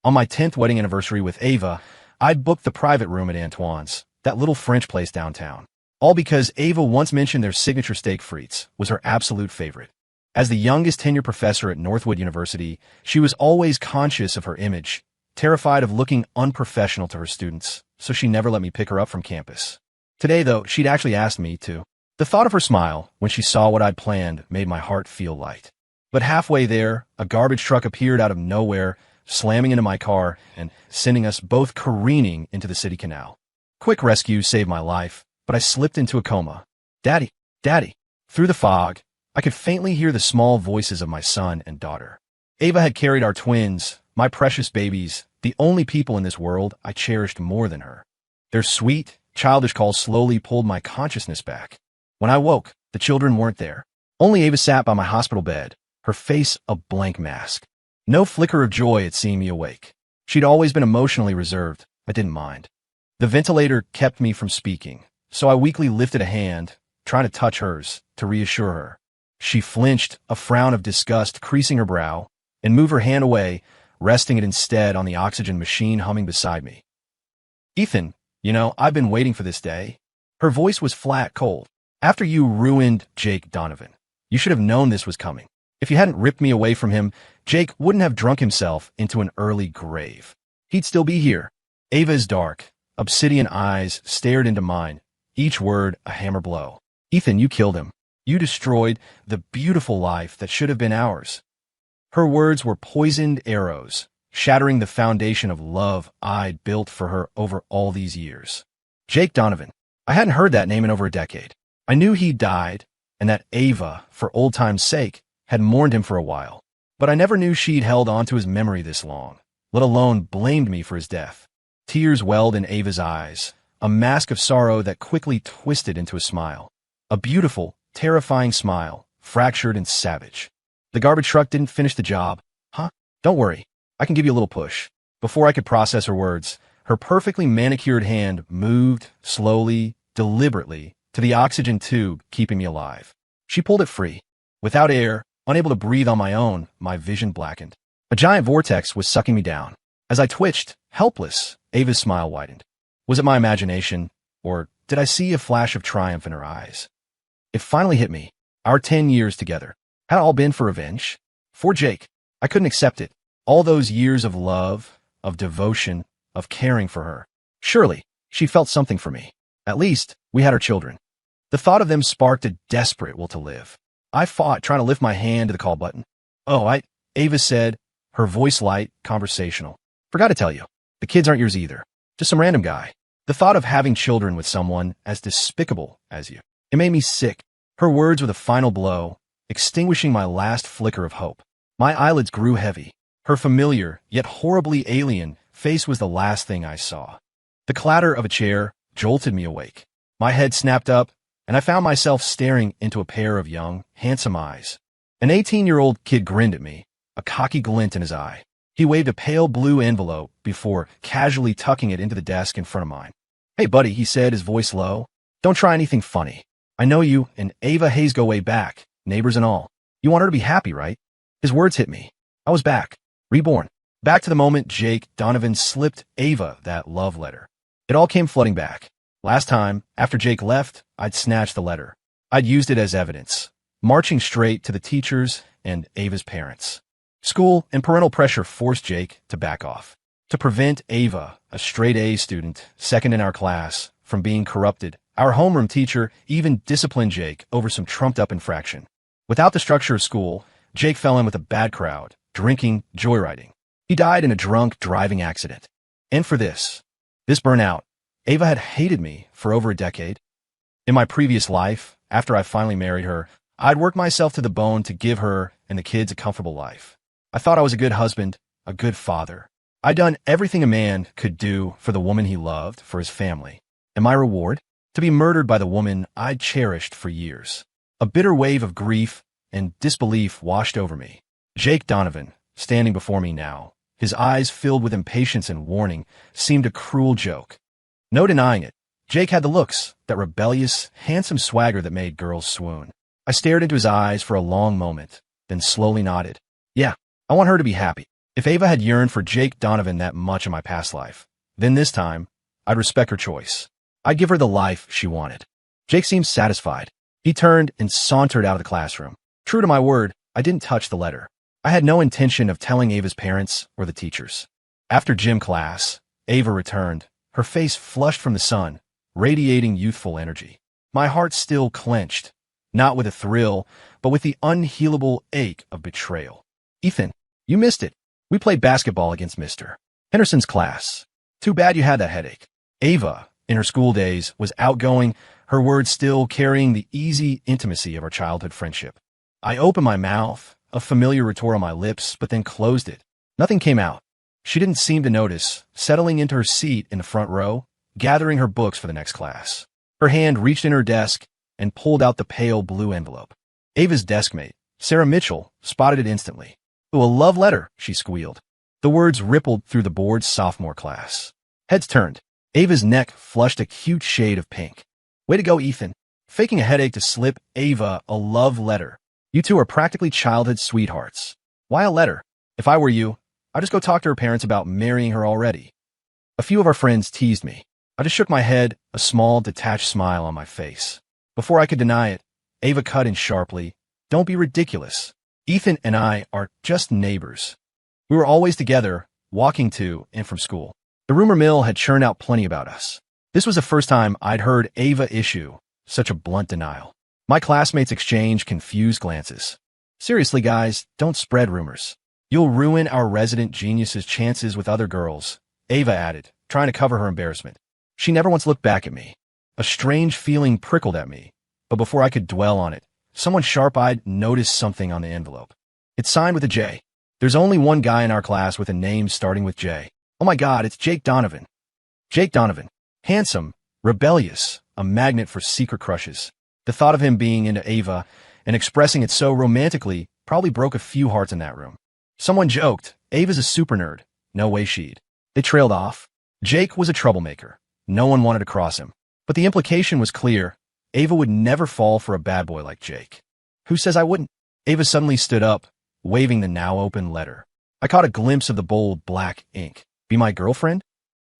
On my 10th wedding anniversary with Ava, I'd booked the private room at Antoine's, that little French place downtown. All because Ava once mentioned their signature steak frites was her absolute favorite. As the youngest tenure professor at Northwood University, she was always conscious of her image, terrified of looking unprofessional to her students, so she never let me pick her up from campus. Today, though, she'd actually asked me to. The thought of her smile, when she saw what I'd planned, made my heart feel light. But halfway there, a garbage truck appeared out of nowhere, slamming into my car and sending us both careening into the city canal. Quick rescue saved my life, but I slipped into a coma. Daddy, Daddy. Through the fog, I could faintly hear the small voices of my son and daughter. Ava had carried our twins, my precious babies, the only people in this world I cherished more than her. Their sweet, childish calls slowly pulled my consciousness back. When I woke, the children weren't there. Only Ava sat by my hospital bed, her face a blank mask. No flicker of joy at seeing me awake. She'd always been emotionally reserved. I didn't mind. The ventilator kept me from speaking, so I weakly lifted a hand, trying to touch hers, to reassure her. She flinched, a frown of disgust creasing her brow, and moved her hand away, resting it instead on the oxygen machine humming beside me. Ethan, I've been waiting for this day. Her voice was flat cold. After you ruined Jake Donovan, you should have known this was coming. If you hadn't ripped me away from him, Jake wouldn't have drunk himself into an early grave. He'd still be here. Ava's dark, obsidian eyes stared into mine, each word a hammer blow. Ethan, you killed him. You destroyed the beautiful life that should have been ours. Her words were poisoned arrows, shattering the foundation of love I'd built for her over all these years. Jake Donovan. I hadn't heard that name in over a decade. I knew he'd died, and that Ava, for old time's sake, had mourned him for a while. But I never knew she'd held on to his memory this long, let alone blamed me for his death. Tears welled in Ava's eyes, a mask of sorrow that quickly twisted into a smile. A beautiful, terrifying smile, fractured and savage. The garbage truck didn't finish the job. Huh? Don't worry. I can give you a little push. Before I could process her words, her perfectly manicured hand moved, slowly, deliberately, to the oxygen tube keeping me alive. She pulled it free. Without air, unable to breathe on my own, my vision blackened. A giant vortex was sucking me down. As I twitched, helpless, Ava's smile widened. Was it my imagination, or did I see a flash of triumph in her eyes? It finally hit me. Our 10 years together. Had it all been for revenge? For Jake. I couldn't accept it. All those years of love, of devotion, of caring for her. Surely, she felt something for me. At least, we had our children. The thought of them sparked a desperate will to live. I fought, trying to lift my hand to the call button. Ava said, her voice light, conversational. Forgot to tell you, the kids aren't yours either. Just some random guy. The thought of having children with someone as despicable as you. It made me sick. Her words were the final blow, extinguishing my last flicker of hope. My eyelids grew heavy. Her familiar, yet horribly alien, face was the last thing I saw. The clatter of a chair jolted me awake. My head snapped up, and I found myself staring into a pair of young, handsome eyes. An 18-year-old kid grinned at me, a cocky glint in his eye. He waved a pale blue envelope before casually tucking it into the desk in front of mine. Hey, buddy, he said, his voice low. Don't try anything funny. I know you and Ava Hayes go way back, neighbors and all. You want her to be happy, right? His words hit me. I was back. Reborn. Back to the moment Jake Donovan slipped Ava that love letter. It all came flooding back. Last time, after Jake left, I'd snatched the letter. I'd used it as evidence, marching straight to the teachers and Ava's parents. School and parental pressure forced Jake to back off, to prevent Ava, a straight-A student, second in our class, from being corrupted. Our homeroom teacher even disciplined Jake over some trumped-up infraction. Without the structure of school, Jake fell in with a bad crowd, drinking, joyriding. He died in a drunk driving accident. And for this burnout, Ava had hated me for over a decade. In my previous life, after I finally married her, I'd worked myself to the bone to give her and the kids a comfortable life. I thought I was a good husband, a good father. I'd done everything a man could do for the woman he loved, for his family. And my reward? To be murdered by the woman I'd cherished for years. A bitter wave of grief and disbelief washed over me. Jake Donovan, standing before me now, his eyes filled with impatience and warning, seemed a cruel joke. No denying it. Jake had the looks, that rebellious, handsome swagger that made girls swoon. I stared into his eyes for a long moment, then slowly nodded. Yeah, I want her to be happy. If Ava had yearned for Jake Donovan that much in my past life, then this time, I'd respect her choice. I'd give her the life she wanted. Jake seemed satisfied. He turned and sauntered out of the classroom. True to my word, I didn't touch the letter. I had no intention of telling Ava's parents or the teachers. After gym class, Ava returned, her face flushed from the sun, radiating youthful energy. My heart still clenched, not with a thrill, but with the unhealable ache of betrayal. Ethan, you missed it. We played basketball against Mr. Henderson's class. Too bad you had that headache. Ava, in her school days, was outgoing, her words still carrying the easy intimacy of our childhood friendship. I opened my mouth, a familiar retort on my lips, but then closed it. Nothing came out. She didn't seem to notice, settling into her seat in the front row, gathering her books for the next class. Her hand reached in her desk and pulled out the pale blue envelope. Ava's deskmate, Sarah Mitchell, spotted it instantly. "Ooh, a love letter," she squealed. The words rippled through the board's sophomore class. Heads turned. Ava's neck flushed a cute shade of pink. "Way to go, Ethan. Faking a headache to slip Ava a love letter. You two are practically childhood sweethearts. Why a letter? If I were you, I'd just go talk to her parents about marrying her already." A few of our friends teased me. I just shook my head, a small, detached smile on my face. Before I could deny it, Ava cut in sharply. "Don't be ridiculous. Ethan and I are just neighbors. We were always together, walking to and from school. The rumor mill had churned out plenty about us." This was the first time I'd heard Ava issue such a blunt denial. My classmates exchanged confused glances. "Seriously, guys, don't spread rumors. You'll ruin our resident genius's chances with other girls," Ava added, trying to cover her embarrassment. She never once looked back at me. A strange feeling prickled at me, but before I could dwell on it, someone sharp-eyed noticed something on the envelope. It's signed with a J. There's only one guy in our class with a name starting with J. Oh my God, it's Jake Donovan. Jake Donovan. Handsome, rebellious, a magnet for secret crushes. The thought of him being into Ava and expressing it so romantically probably broke a few hearts in that room. Someone joked, "Ava's a super nerd. No way she'd." They trailed off. Jake was a troublemaker. No one wanted to cross him. But the implication was clear. Ava would never fall for a bad boy like Jake. Who says I wouldn't? Ava suddenly stood up, waving the now open letter. I caught a glimpse of the bold black ink. "Be my girlfriend?"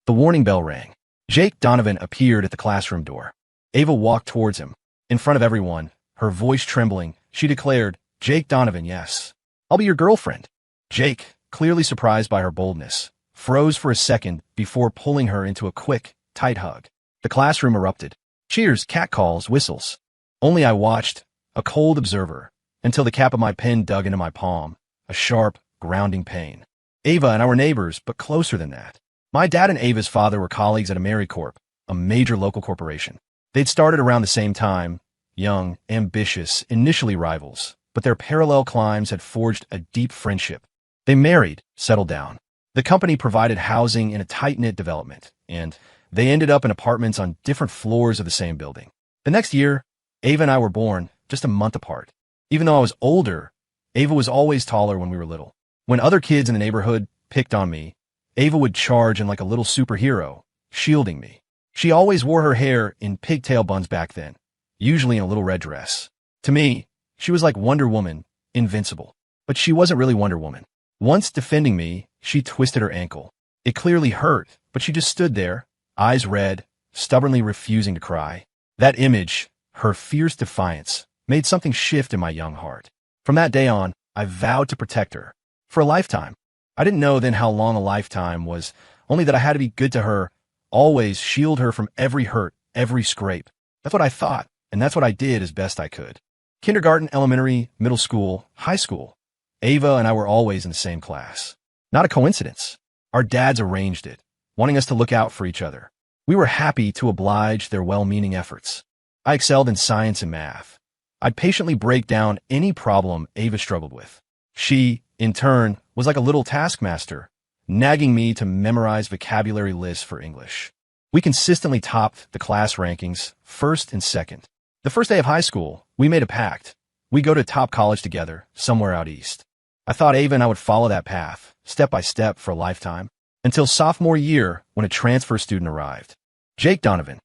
The warning bell rang. Jake Donovan appeared at the classroom door. Ava walked towards him. In front of everyone, her voice trembling, she declared, "Jake Donovan, yes. I'll be your girlfriend." Jake, clearly surprised by her boldness, froze for a second before pulling her into a quick, tight hug. The classroom erupted. Cheers, catcalls, whistles. Only I watched, a cold observer, until the cap of my pen dug into my palm, a sharp, grounding pain. Ava and I were neighbors, but closer than that. My dad and Ava's father were colleagues at AmeriCorp, a major local corporation. They'd started around the same time, young, ambitious, initially rivals, but their parallel climbs had forged a deep friendship. They married, settled down. The company provided housing in a tight-knit development, and they ended up in apartments on different floors of the same building. The next year, Ava and I were born, just a month apart. Even though I was older, Ava was always taller when we were little. When other kids in the neighborhood picked on me, Ava would charge in like a little superhero, shielding me. She always wore her hair in pigtail buns back then, usually in a little red dress. To me, she was like Wonder Woman, invincible. But she wasn't really Wonder Woman. Once defending me, she twisted her ankle. It clearly hurt, but she just stood there, eyes red, stubbornly refusing to cry. That image, her fierce defiance, made something shift in my young heart. From that day on, I vowed to protect her. For a lifetime. I didn't know then how long a lifetime was, only that I had to be good to her, always shield her from every hurt, every scrape. That's what I thought, and that's what I did as best I could. Kindergarten, elementary, middle school, high school. Ava and I were always in the same class. Not a coincidence. Our dads arranged it, wanting us to look out for each other. We were happy to oblige their well-meaning efforts. I excelled in science and math. I'd patiently break down any problem Ava struggled with. She, in turn, was like a little taskmaster, nagging me to memorize vocabulary lists for English. We consistently topped the class rankings, first and second. The first day of high school, we made a pact. We'd go to top college together, somewhere out east. I thought Ava and I would follow that path, step by step for a lifetime, until sophomore year when a transfer student arrived. Jake Donovan.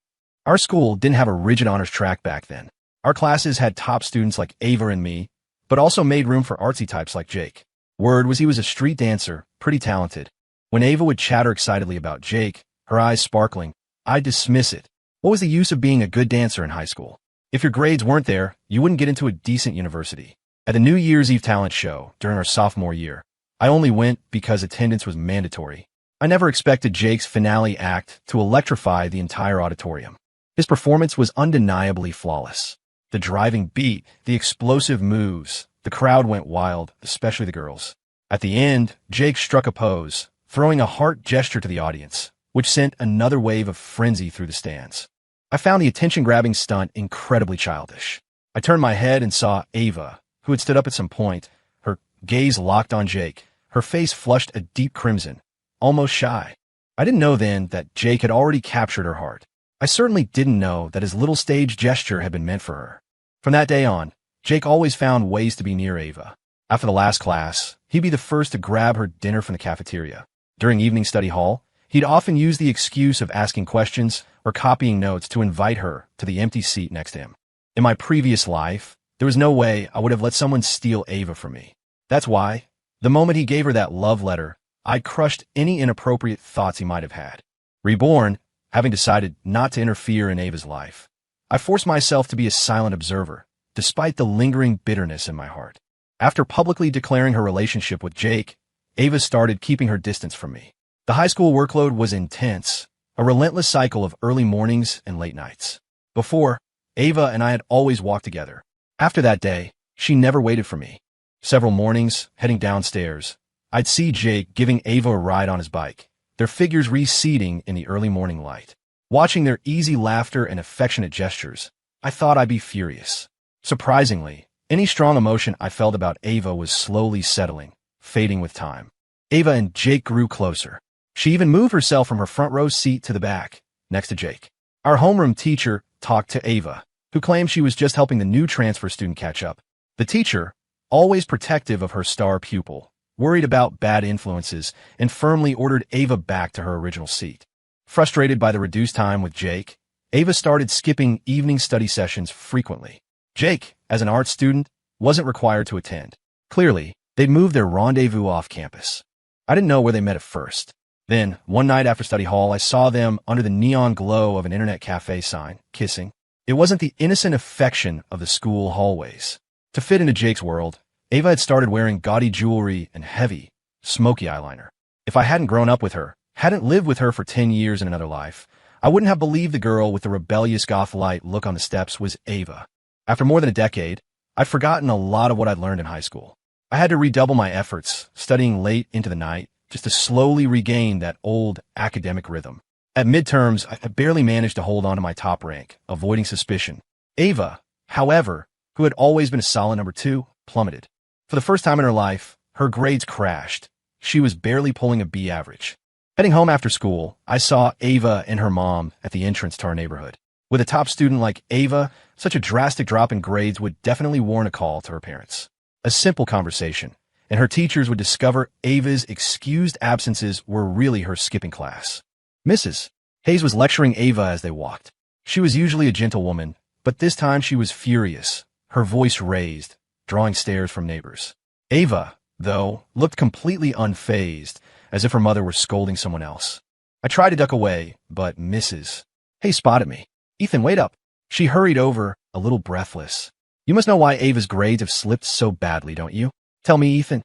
Our school didn't have a rigid honors track back then. Our classes had top students like Ava and me, but also made room for artsy types like Jake. Word was he was a street dancer, pretty talented. When Ava would chatter excitedly about Jake, her eyes sparkling, I'd dismiss it. What was the use of being a good dancer in high school? If your grades weren't there, you wouldn't get into a decent university. At the New Year's Eve talent show during our sophomore year, I only went because attendance was mandatory. I never expected Jake's finale act to electrify the entire auditorium. His performance was undeniably flawless. The driving beat, the explosive moves, the crowd went wild, especially the girls. At the end, Jake struck a pose, throwing a heart gesture to the audience, which sent another wave of frenzy through the stands. I found the attention-grabbing stunt incredibly childish. I turned my head and saw Ava, who had stood up at some point, her gaze locked on Jake, her face flushed a deep crimson, almost shy. I didn't know then that Jake had already captured her heart. I certainly didn't know that his little stage gesture had been meant for her. From that day on, Jake always found ways to be near Ava. After the last class, he'd be the first to grab her dinner from the cafeteria. During evening study hall, he'd often use the excuse of asking questions or copying notes to invite her to the empty seat next to him. In my previous life, there was no way I would have let someone steal Ava from me. That's why, the moment he gave her that love letter, I crushed any inappropriate thoughts he might have had. Reborn, having decided not to interfere in Ava's life, I forced myself to be a silent observer, despite the lingering bitterness in my heart. After publicly declaring her relationship with Jake, Ava started keeping her distance from me. The high school workload was intense, a relentless cycle of early mornings and late nights. Before, Ava and I had always walked together. After that day, she never waited for me. Several mornings, heading downstairs, I'd see Jake giving Ava a ride on his bike, their figures receding in the early morning light. Watching their easy laughter and affectionate gestures, I thought I'd be furious. Surprisingly, any strong emotion I felt about Ava was slowly settling, fading with time. Ava and Jake grew closer. She even moved herself from her front row seat to the back, next to Jake. Our homeroom teacher talked to Ava, who claimed she was just helping the new transfer student catch up. The teacher, always protective of her star pupil, worried about bad influences, and firmly ordered Ava back to her original seat. Frustrated by the reduced time with Jake, Ava started skipping evening study sessions frequently. Jake, as an art student, wasn't required to attend. Clearly, they'd moved their rendezvous off campus. I didn't know where they met at first. Then, one night after study hall, I saw them under the neon glow of an internet cafe sign, kissing. It wasn't the innocent affection of the school hallways. To fit into Jake's world, Ava had started wearing gaudy jewelry and heavy, smoky eyeliner. If I hadn't grown up with her, hadn't lived with her for 10 years in another life, I wouldn't have believed the girl with the rebellious goth-light look on the steps was Ava. After more than a decade, I'd forgotten a lot of what I'd learned in high school. I had to redouble my efforts, studying late into the night, just to slowly regain that old academic rhythm. At midterms, I barely managed to hold on to my top rank, avoiding suspicion. Ava, however, who had always been a solid number 2, plummeted. For the first time in her life, her grades crashed. She was barely pulling a B average. Heading home after school, I saw Ava and her mom at the entrance to our neighborhood. With a top student like Ava, such a drastic drop in grades would definitely warrant a call to her parents. A simple conversation, and her teachers would discover Ava's excused absences were really her skipping class. Mrs. Hayes was lecturing Ava as they walked. She was usually a gentle woman, but this time she was furious, her voice raised, drawing stares from neighbors. Ava, though, looked completely unfazed, as if her mother were scolding someone else. I tried to duck away, but Mrs. Hayes spotted me. "Ethan, wait up." She hurried over, a little breathless. "You must know why Ava's grades have slipped so badly, don't you? Tell me, Ethan."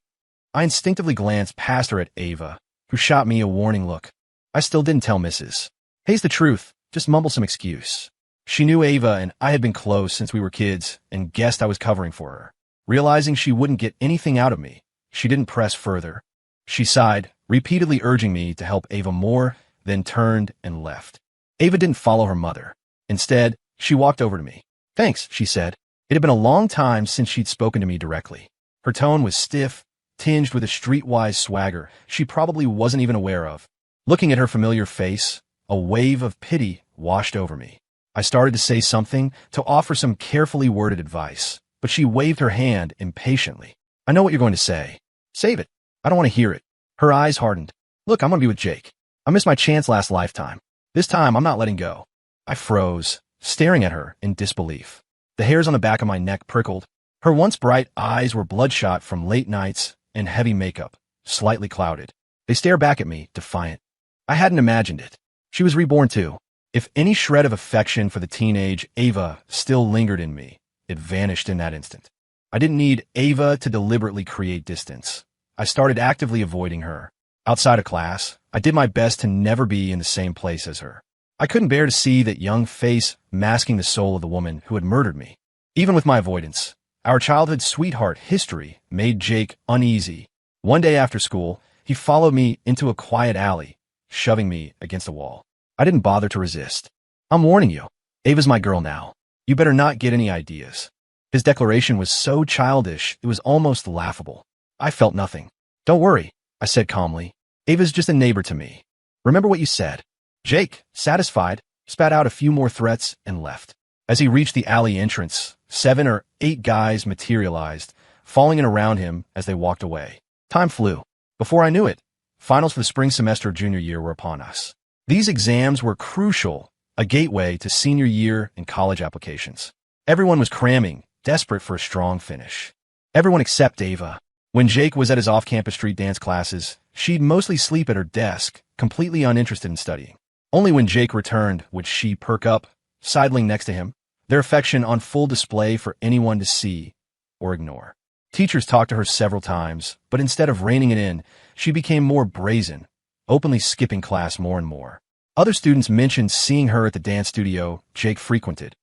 I instinctively glanced past her at Ava, who shot me a warning look. I still didn't tell Mrs. Hayes the truth, just mumble some excuse. She knew Ava and I had been close since we were kids and guessed I was covering for her. Realizing she wouldn't get anything out of me, she didn't press further. She sighed, repeatedly urging me to help Ava more, then turned and left. Ava didn't follow her mother. Instead, she walked over to me. "Thanks," she said. It had been a long time since she'd spoken to me directly. Her tone was stiff, tinged with a streetwise swagger she probably wasn't even aware of. Looking at her familiar face, a wave of pity washed over me. I started to say something, to offer some carefully worded advice, but she waved her hand impatiently. "I know what you're going to say. Save it. I don't want to hear it." Her eyes hardened. "Look, I'm going to be with Jake. I missed my chance last lifetime. This time, I'm not letting go." I froze, staring at her in disbelief. The hairs on the back of my neck prickled. Her once bright eyes were bloodshot from late nights and heavy makeup, slightly clouded. They stare back at me, defiant. I hadn't imagined it. She was reborn too. If any shred of affection for the teenage Ava still lingered in me, it vanished in that instant. I didn't need Ava to deliberately create distance. I started actively avoiding her. Outside of class, I did my best to never be in the same place as her. I couldn't bear to see that young face masking the soul of the woman who had murdered me. Even with my avoidance, our childhood sweetheart history made Jake uneasy. One day after school, he followed me into a quiet alley, shoving me against a wall. I didn't bother to resist. I'm warning you, Ava's my girl now. You better not get any ideas. His declaration was so childish, it was almost laughable. I felt nothing. Don't worry, I said calmly. Ava's just a neighbor to me. Remember what you said. Jake, satisfied, spat out a few more threats and left. As he reached the alley entrance, 7 or 8 guys materialized, falling in around him as they walked away. Time flew. Before I knew it, finals for the spring semester of junior year were upon us. These exams were crucial, a gateway to senior year and college applications. Everyone was cramming, desperate for a strong finish. Everyone except Ava. When Jake was at his off-campus street dance classes, she'd mostly sleep at her desk, completely uninterested in studying. Only when Jake returned would she perk up, sidling next to him, their affection on full display for anyone to see or ignore. Teachers talked to her several times, but instead of reining it in, she became more brazen, openly skipping class more and more. Other students mentioned seeing her at the dance studio Jake frequented.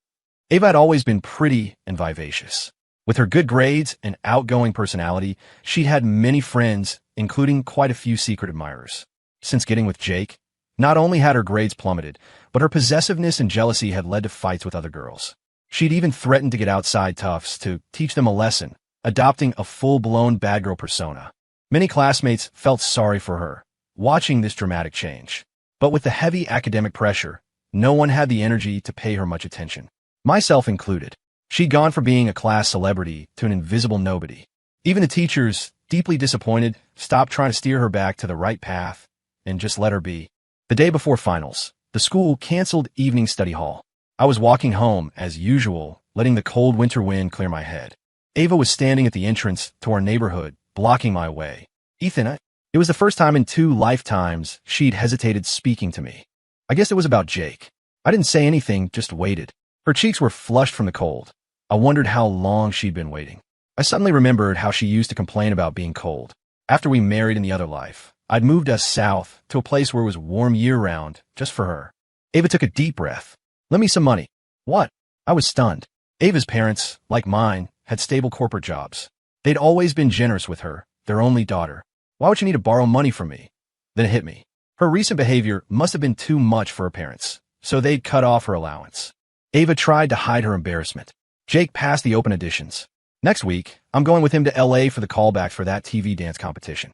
Ava had always been pretty and vivacious. With her good grades and outgoing personality, she'd had many friends, including quite a few secret admirers. Since getting with Jake, not only had her grades plummeted, but her possessiveness and jealousy had led to fights with other girls. She'd even threatened to get outside toughs to teach them a lesson, adopting a full-blown bad girl persona. Many classmates felt sorry for her, watching this dramatic change. But with the heavy academic pressure, no one had the energy to pay her much attention. Myself included. She'd gone from being a class celebrity to an invisible nobody. Even the teachers, deeply disappointed, stopped trying to steer her back to the right path and just let her be. The day before finals, the school canceled evening study hall. I was walking home, as usual, letting the cold winter wind clear my head. Ava was standing at the entrance to our neighborhood, blocking my way. Ethan, it was the first time in 2 lifetimes she'd hesitated speaking to me. I guess it was about Jake. I didn't say anything, just waited. Her cheeks were flushed from the cold. I wondered how long she'd been waiting. I suddenly remembered how she used to complain about being cold. After we married in the other life, I'd moved us south to a place where it was warm year-round, just for her. Ava took a deep breath. Lend me some money. What? I was stunned. Ava's parents, like mine, had stable corporate jobs. They'd always been generous with her, their only daughter. Why would she need to borrow money from me? Then it hit me. Her recent behavior must have been too much for her parents, so they'd cut off her allowance. Ava tried to hide her embarrassment. Jake passed the open auditions. Next week, I'm going with him to LA for the callback for that TV dance competition.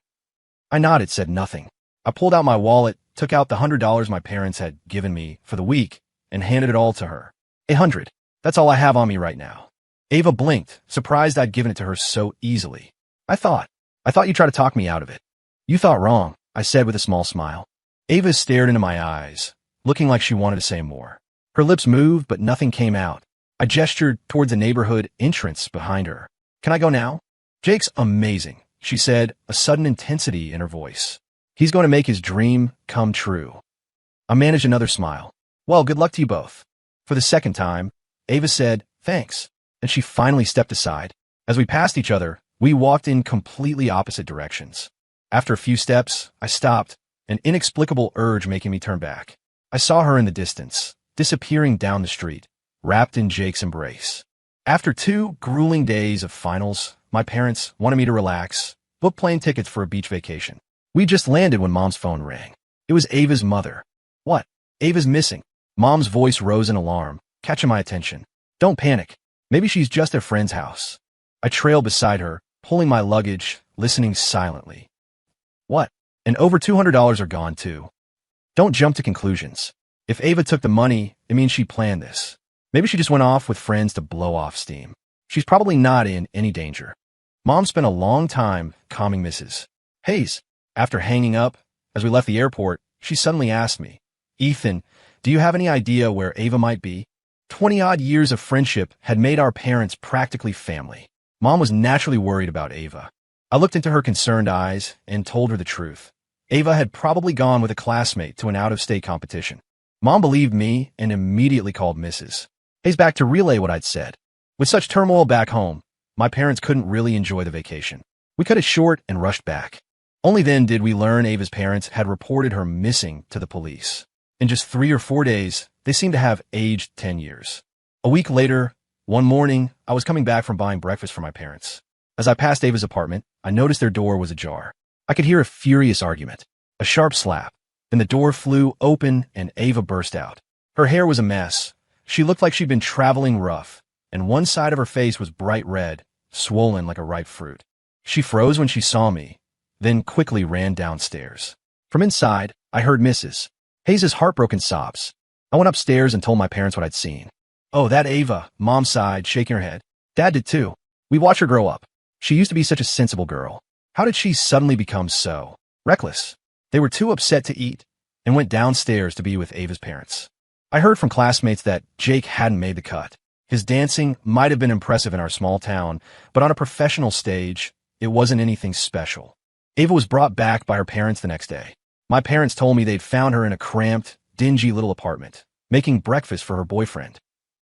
I nodded, said nothing. I pulled out my wallet, took out the $100 my parents had given me for the week, and handed it all to her. $100. That's all I have on me right now. Ava blinked, surprised I'd given it to her so easily. I thought you'd try to talk me out of it. You thought wrong, I said with a small smile. Ava stared into my eyes, looking like she wanted to say more. Her lips moved, but nothing came out. I gestured towards the neighborhood entrance behind her. Can I go now? Jake's amazing, she said, a sudden intensity in her voice. He's going to make his dream come true. I managed another smile. Well, good luck to you both. For the second time, Ava said, thanks, and she finally stepped aside. As we passed each other, we walked in completely opposite directions. After a few steps, I stopped, an inexplicable urge making me turn back. I saw her in the distance, disappearing down the street, wrapped in Jake's embrace. After 2 grueling days of finals, my parents wanted me to relax, book plane tickets for a beach vacation. We just landed when Mom's phone rang. It was Ava's mother. What? Ava's missing. Mom's voice rose in alarm, catching my attention. Don't panic. Maybe she's just at a friend's house. I trailed beside her, pulling my luggage, listening silently. What? And over $200 are gone too. Don't jump to conclusions. If Ava took the money, it means she planned this. Maybe she just went off with friends to blow off steam. She's probably not in any danger. Mom spent a long time calming Mrs. Hayes. After hanging up, as we left the airport, she suddenly asked me, Ethan, do you have any idea where Ava might be? 20-odd years of friendship had made our parents practically family. Mom was naturally worried about Ava. I looked into her concerned eyes and told her the truth. Ava had probably gone with a classmate to an out-of-state competition. Mom believed me and immediately called Mrs. Hayes back to relay what I'd said. With such turmoil back home, my parents couldn't really enjoy the vacation. We cut it short and rushed back. Only then did we learn Ava's parents had reported her missing to the police. In just 3 or 4 days, they seemed to have aged 10 years. A week later, one morning, I was coming back from buying breakfast for my parents. As I passed Ava's apartment, I noticed their door was ajar. I could hear a furious argument, a sharp slap. Then the door flew open and Ava burst out. Her hair was a mess. She looked like she'd been traveling rough, and one side of her face was bright red, swollen like a ripe fruit. She froze when she saw me, then quickly ran downstairs. From inside, I heard Mrs. Hayes' heartbroken sobs. I went upstairs and told my parents what I'd seen. "Oh, that Ava," Mom sighed, shaking her head. Dad did too. We watched her grow up. She used to be such a sensible girl. How did she suddenly become so reckless? They were too upset to eat and went downstairs to be with Ava's parents. I heard from classmates that Jake hadn't made the cut. His dancing might have been impressive in our small town, but on a professional stage, it wasn't anything special. Ava was brought back by her parents the next day. My parents told me they'd found her in a cramped, dingy little apartment, making breakfast for her boyfriend.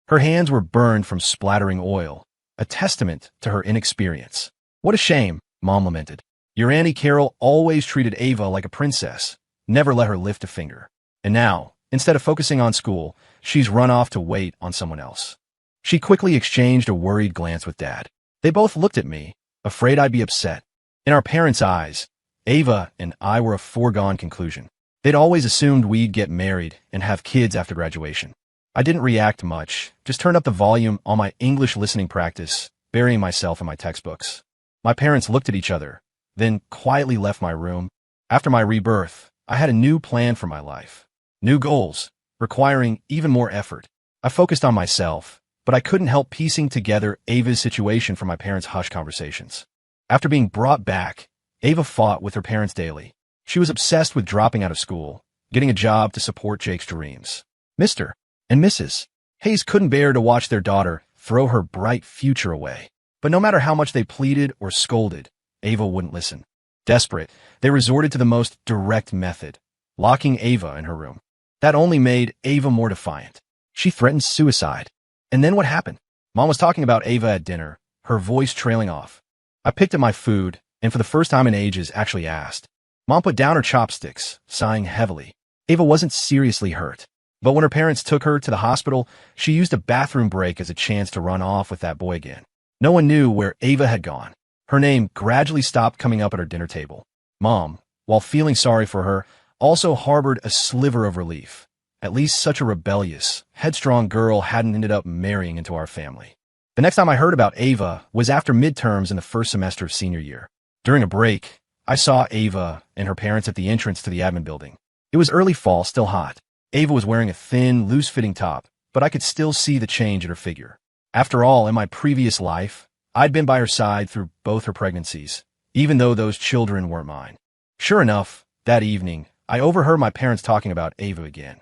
Her hands were burned from splattering oil, a testament to her inexperience. "What a shame," Mom lamented. "Your Auntie Carol always treated Ava like a princess, never let her lift a finger. And now, instead of focusing on school, she's run off to wait on someone else." She quickly exchanged a worried glance with Dad. They both looked at me, afraid I'd be upset. In our parents' eyes, Ava and I were a foregone conclusion. They'd always assumed we'd get married and have kids after graduation. I didn't react much, just turned up the volume on my English listening practice, burying myself in my textbooks. My parents looked at each other, then quietly left my room. After my rebirth, I had a new plan for my life. New goals, requiring even more effort. I focused on myself, but I couldn't help piecing together Ava's situation from my parents' hushed conversations. After being brought back, Ava fought with her parents daily. She was obsessed with dropping out of school, getting a job to support Jake's dreams. Mr. and Mrs. Hayes couldn't bear to watch their daughter throw her bright future away. But no matter how much they pleaded or scolded, Ava wouldn't listen. Desperate, they resorted to the most direct method, locking Ava in her room. That only made Ava more defiant. She threatened suicide. And then what happened? Mom was talking about Ava at dinner, her voice trailing off. I picked at my food, and for the first time in ages actually asked. Mom put down her chopsticks, sighing heavily. Ava wasn't seriously hurt. But when her parents took her to the hospital, she used a bathroom break as a chance to run off with that boy again. No one knew where Ava had gone. Her name gradually stopped coming up at her dinner table. Mom, while feeling sorry for her, also harbored a sliver of relief. At least such a rebellious, headstrong girl hadn't ended up marrying into our family. The next time I heard about Ava was after midterms in the first semester of senior year. During a break, I saw Ava and her parents at the entrance to the admin building. It was early fall, still hot. Ava was wearing a thin, loose-fitting top, but I could still see the change in her figure. After all, in my previous life, I'd been by her side through both her pregnancies, even though those children weren't mine. Sure enough, that evening, I overheard my parents talking about Ava again.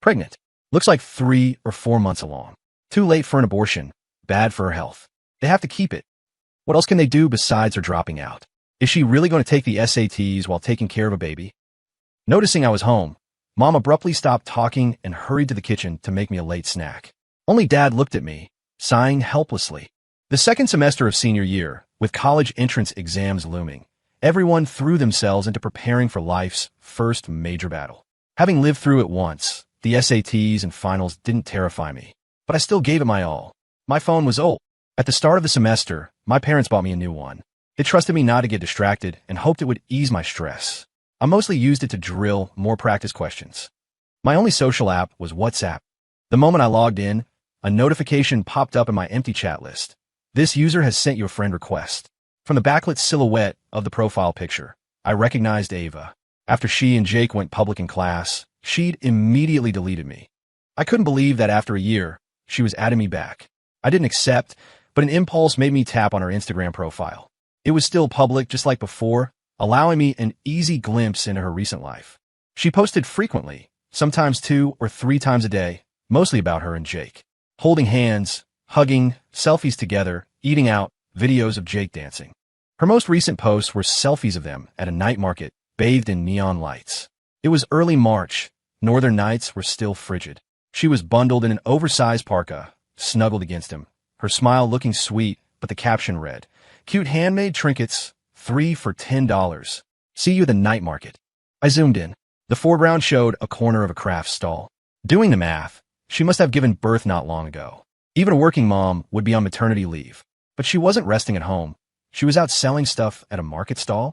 Pregnant. Looks like 3 or 4 months along. Too late for an abortion. Bad for her health. They have to keep it. What else can they do besides her dropping out? Is she really going to take the SATs while taking care of a baby? Noticing I was home, Mom abruptly stopped talking and hurried to the kitchen to make me a late snack. Only Dad looked at me, sighing helplessly. The second semester of senior year, with college entrance exams looming, everyone threw themselves into preparing for life's first major battle. Having lived through it once, the SATs and finals didn't terrify me, but I still gave it my all. My phone was old. At the start of the semester, my parents bought me a new one. They trusted me not to get distracted and hoped it would ease my stress. I mostly used it to drill more practice questions. My only social app was WhatsApp. The moment I logged in, a notification popped up in my empty chat list. This user has sent you a friend request. From the backlit silhouette of the profile picture, I recognized Ava. After she and Jake went public in class, she'd immediately deleted me. I couldn't believe that after a year, she was adding me back. I didn't accept, but an impulse made me tap on her Instagram profile. It was still public just like before, allowing me an easy glimpse into her recent life. She posted frequently, sometimes 2 or 3 times a day, mostly about her and Jake. Holding hands, hugging, selfies together, eating out, videos of Jake dancing. Her most recent posts were selfies of them at a night market, bathed in neon lights. It was early March. Northern nights were still frigid. She was bundled in an oversized parka, snuggled against him, her smile looking sweet, but the caption read, "Cute handmade trinkets, 3 for $10. See you at the night market." I zoomed in. The foreground showed a corner of a craft stall. Doing the math, she must have given birth not long ago. Even a working mom would be on maternity leave. But she wasn't resting at home. She was out selling stuff at a market stall.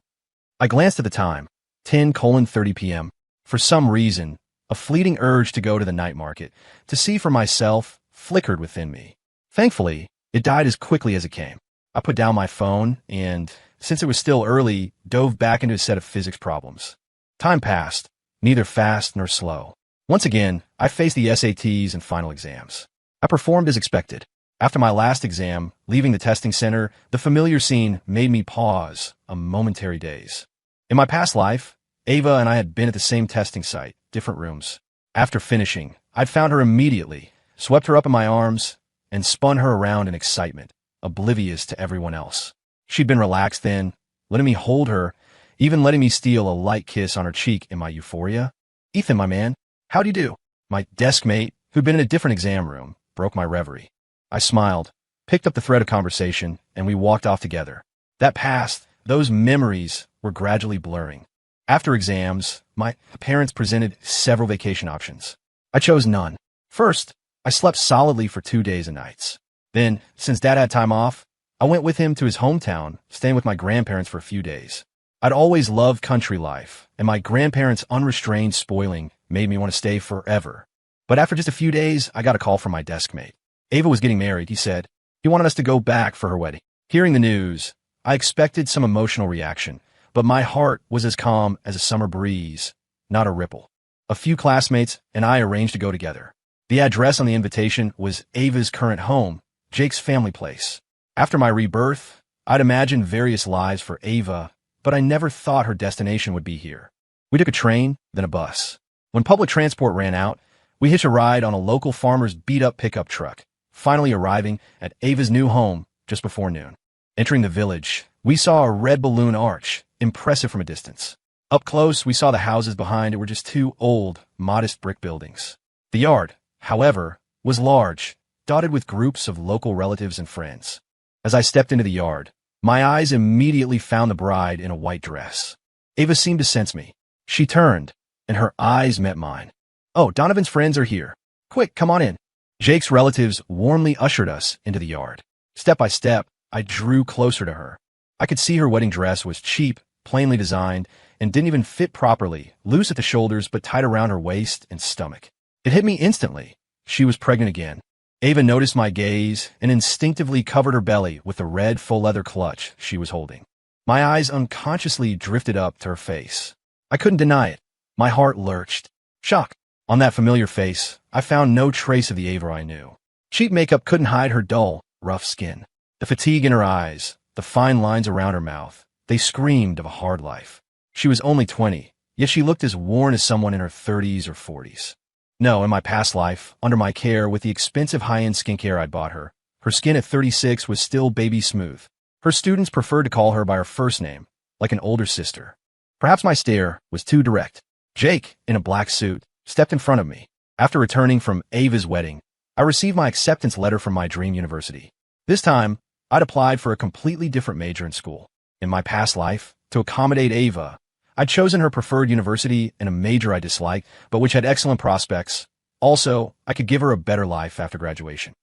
I glanced at the time, 10:30 p.m. For some reason, a fleeting urge to go to the night market, to see for myself, flickered within me. Thankfully, it died as quickly as it came. I put down my phone and, since it was still early, dove back into a set of physics problems. Time passed, neither fast nor slow. Once again, I faced the SATs and final exams. I performed as expected. After my last exam, leaving the testing center, the familiar scene made me pause, a momentary daze. In my past life, Ava and I had been at the same testing site, different rooms. After finishing, I'd found her immediately, swept her up in my arms, and spun her around in excitement, oblivious to everyone else. She'd been relaxed then, letting me hold her, even letting me steal a light kiss on her cheek in my euphoria. "Ethan, my man, how'd you do?" My desk mate, who'd been in a different exam room, broke my reverie. I smiled, picked up the thread of conversation, and we walked off together. That past, those memories were gradually blurring. After exams, my parents presented several vacation options. I chose none. First, I slept solidly for 2 days and nights. Then, since Dad had time off, I went with him to his hometown, staying with my grandparents for a few days. I'd always loved country life, and my grandparents' unrestrained spoiling made me want to stay forever. But after just a few days, I got a call from my desk mate. Ava was getting married, he said. He wanted us to go back for her wedding. Hearing the news, I expected some emotional reaction, but my heart was as calm as a summer breeze, not a ripple. A few classmates and I arranged to go together. The address on the invitation was Ava's current home, Jake's family place. After my rebirth, I'd imagined various lives for Ava, but I never thought her destination would be here. We took a train, then a bus. When public transport ran out, we hitched a ride on a local farmer's beat-up pickup truck, finally arriving at Ava's new home just before noon. Entering the village, we saw a red balloon arch, impressive from a distance. Up close, we saw the houses behind it were just two old, modest brick buildings. The yard, however, was large, dotted with groups of local relatives and friends. As I stepped into the yard, my eyes immediately found the bride in a white dress. Ava seemed to sense me. She turned, and her eyes met mine. "Oh, Donovan's friends are here. Quick, come on in." Jake's relatives warmly ushered us into the yard. Step by step, I drew closer to her. I could see her wedding dress was cheap, plainly designed, and didn't even fit properly, loose at the shoulders but tight around her waist and stomach. It hit me instantly. She was pregnant again. Ava noticed my gaze and instinctively covered her belly with the red full-leather clutch she was holding. My eyes unconsciously drifted up to her face. I couldn't deny it. My heart lurched. Shock. On that familiar face, I found no trace of the Ava I knew. Cheap makeup couldn't hide her dull, rough skin. The fatigue in her eyes, the fine lines around her mouth, they screamed of a hard life. She was only 20, yet she looked as worn as someone in her 30s or 40s. No, in my past life, under my care with the expensive high-end skincare I'd bought her, her skin at 36 was still baby smooth. Her students preferred to call her by her first name, like an older sister. Perhaps my stare was too direct. Jake, in a black suit, stepped in front of me. After returning from Ava's wedding, I received my acceptance letter from my dream university. This time, I'd applied for a completely different major in school. In my past life, to accommodate Ava, I'd chosen her preferred university and a major I disliked, but which had excellent prospects. Also, I could give her a better life after graduation.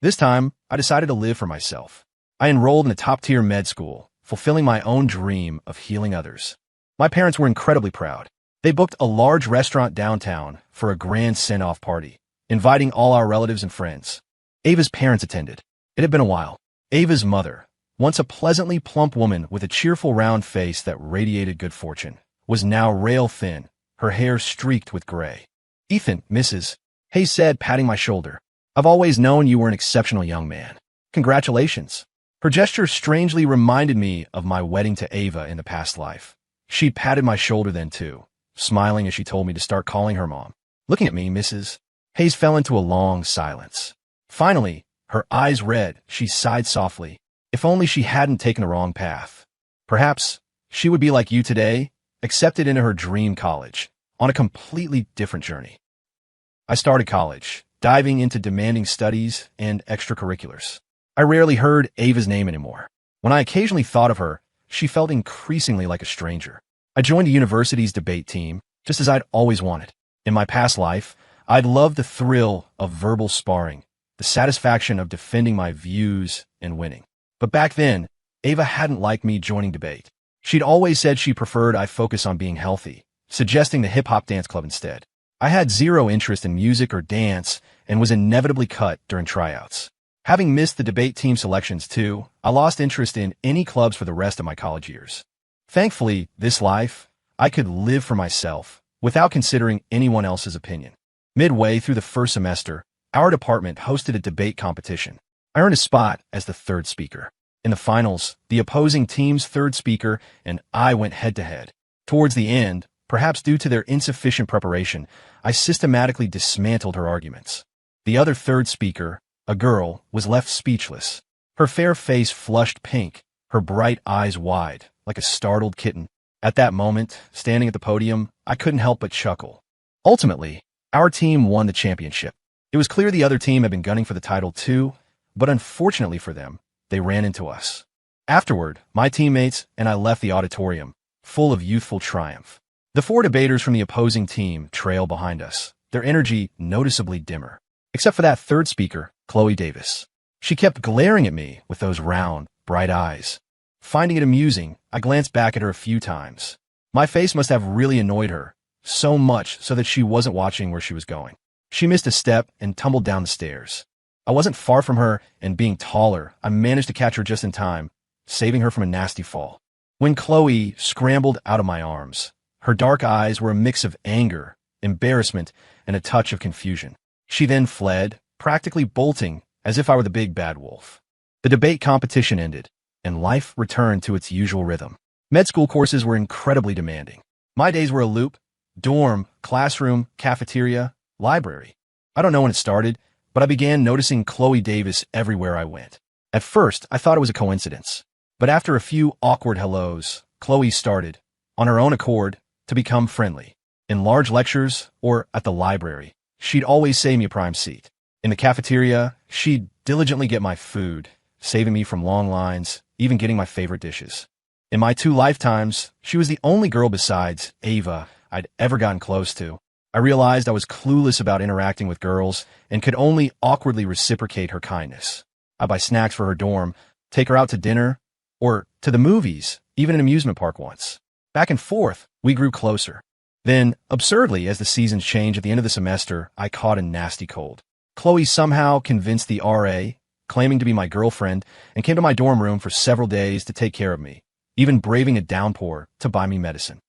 This time, I decided to live for myself. I enrolled in a top-tier med school, fulfilling my own dream of healing others. My parents were incredibly proud. They booked a large restaurant downtown for a grand send-off party, inviting all our relatives and friends. Ava's parents attended. It had been a while. Ava's mother, once a pleasantly plump woman with a cheerful round face that radiated good fortune, was now rail-thin, her hair streaked with gray. "Ethan, Mrs. Hayes said, patting my shoulder. "I've always known you were an exceptional young man. Congratulations." Her gesture strangely reminded me of my wedding to Ava in the past life. She patted my shoulder then too, smiling as she told me to start calling her mom. Looking at me, Mrs. Hayes fell into a long silence. Finally, her eyes red, she sighed softly. If only she hadn't taken the wrong path. Perhaps she would be like you today, accepted into her dream college, on a completely different journey. I started college, diving into demanding studies and extracurriculars. I rarely heard Ava's name anymore. When I occasionally thought of her, she felt increasingly like a stranger. I joined the university's debate team, just as I'd always wanted. In my past life, I'd loved the thrill of verbal sparring, the satisfaction of defending my views and winning. But back then, Ava hadn't liked me joining debate. She'd always said she preferred I focus on being healthy, suggesting the hip-hop dance club instead. I had zero interest in music or dance and was inevitably cut during tryouts. Having missed the debate team selections too, I lost interest in any clubs for the rest of my college years. Thankfully, this life, I could live for myself without considering anyone else's opinion. Midway through the first semester, our department hosted a debate competition. I earned a spot as the third speaker. In the finals, the opposing team's third speaker and I went head-to-head. Towards the end, perhaps due to their insufficient preparation, I systematically dismantled her arguments. The other third speaker, a girl, was left speechless. Her fair face flushed pink, her bright eyes wide, like a startled kitten. At that moment, standing at the podium, I couldn't help but chuckle. Ultimately, our team won the championship. It was clear the other team had been gunning for the title too, but unfortunately for them, they ran into us. Afterward, my teammates and I left the auditorium, full of youthful triumph. The four debaters from the opposing team trailed behind us, their energy noticeably dimmer. Except for that third speaker, Chloe Davis. She kept glaring at me with those round, bright eyes. Finding it amusing, I glanced back at her a few times. My face must have really annoyed her, so much so that she wasn't watching where she was going. She missed a step and tumbled down the stairs. I wasn't far from her, and being taller, I managed to catch her just in time, saving her from a nasty fall. When Chloe scrambled out of my arms, her dark eyes were a mix of anger, embarrassment, and a touch of confusion. She then fled, practically bolting, as if I were the big bad wolf. The debate competition ended, and life returned to its usual rhythm. Med school courses were incredibly demanding. My days were a loop: dorm, classroom, cafeteria, library. I don't know when it started, but I began noticing Chloe Davis everywhere I went. At first, I thought it was a coincidence. But after a few awkward hellos, Chloe started, on her own accord, to become friendly. In large lectures, or at the library, she'd always save me a prime seat. In the cafeteria, she'd diligently get my food, saving me from long lines, even getting my favorite dishes. In my 2 lifetimes, she was the only girl besides Ava I'd ever gotten close to. I realized I was clueless about interacting with girls and could only awkwardly reciprocate her kindness. I'd buy snacks for her dorm, take her out to dinner, or to the movies, even an amusement park once. Back and forth, we grew closer. Then, absurdly, as the seasons changed at the end of the semester, I caught a nasty cold. Chloe somehow convinced the RA, claiming to be my girlfriend, and came to my dorm room for several days to take care of me, even braving a downpour to buy me medicine.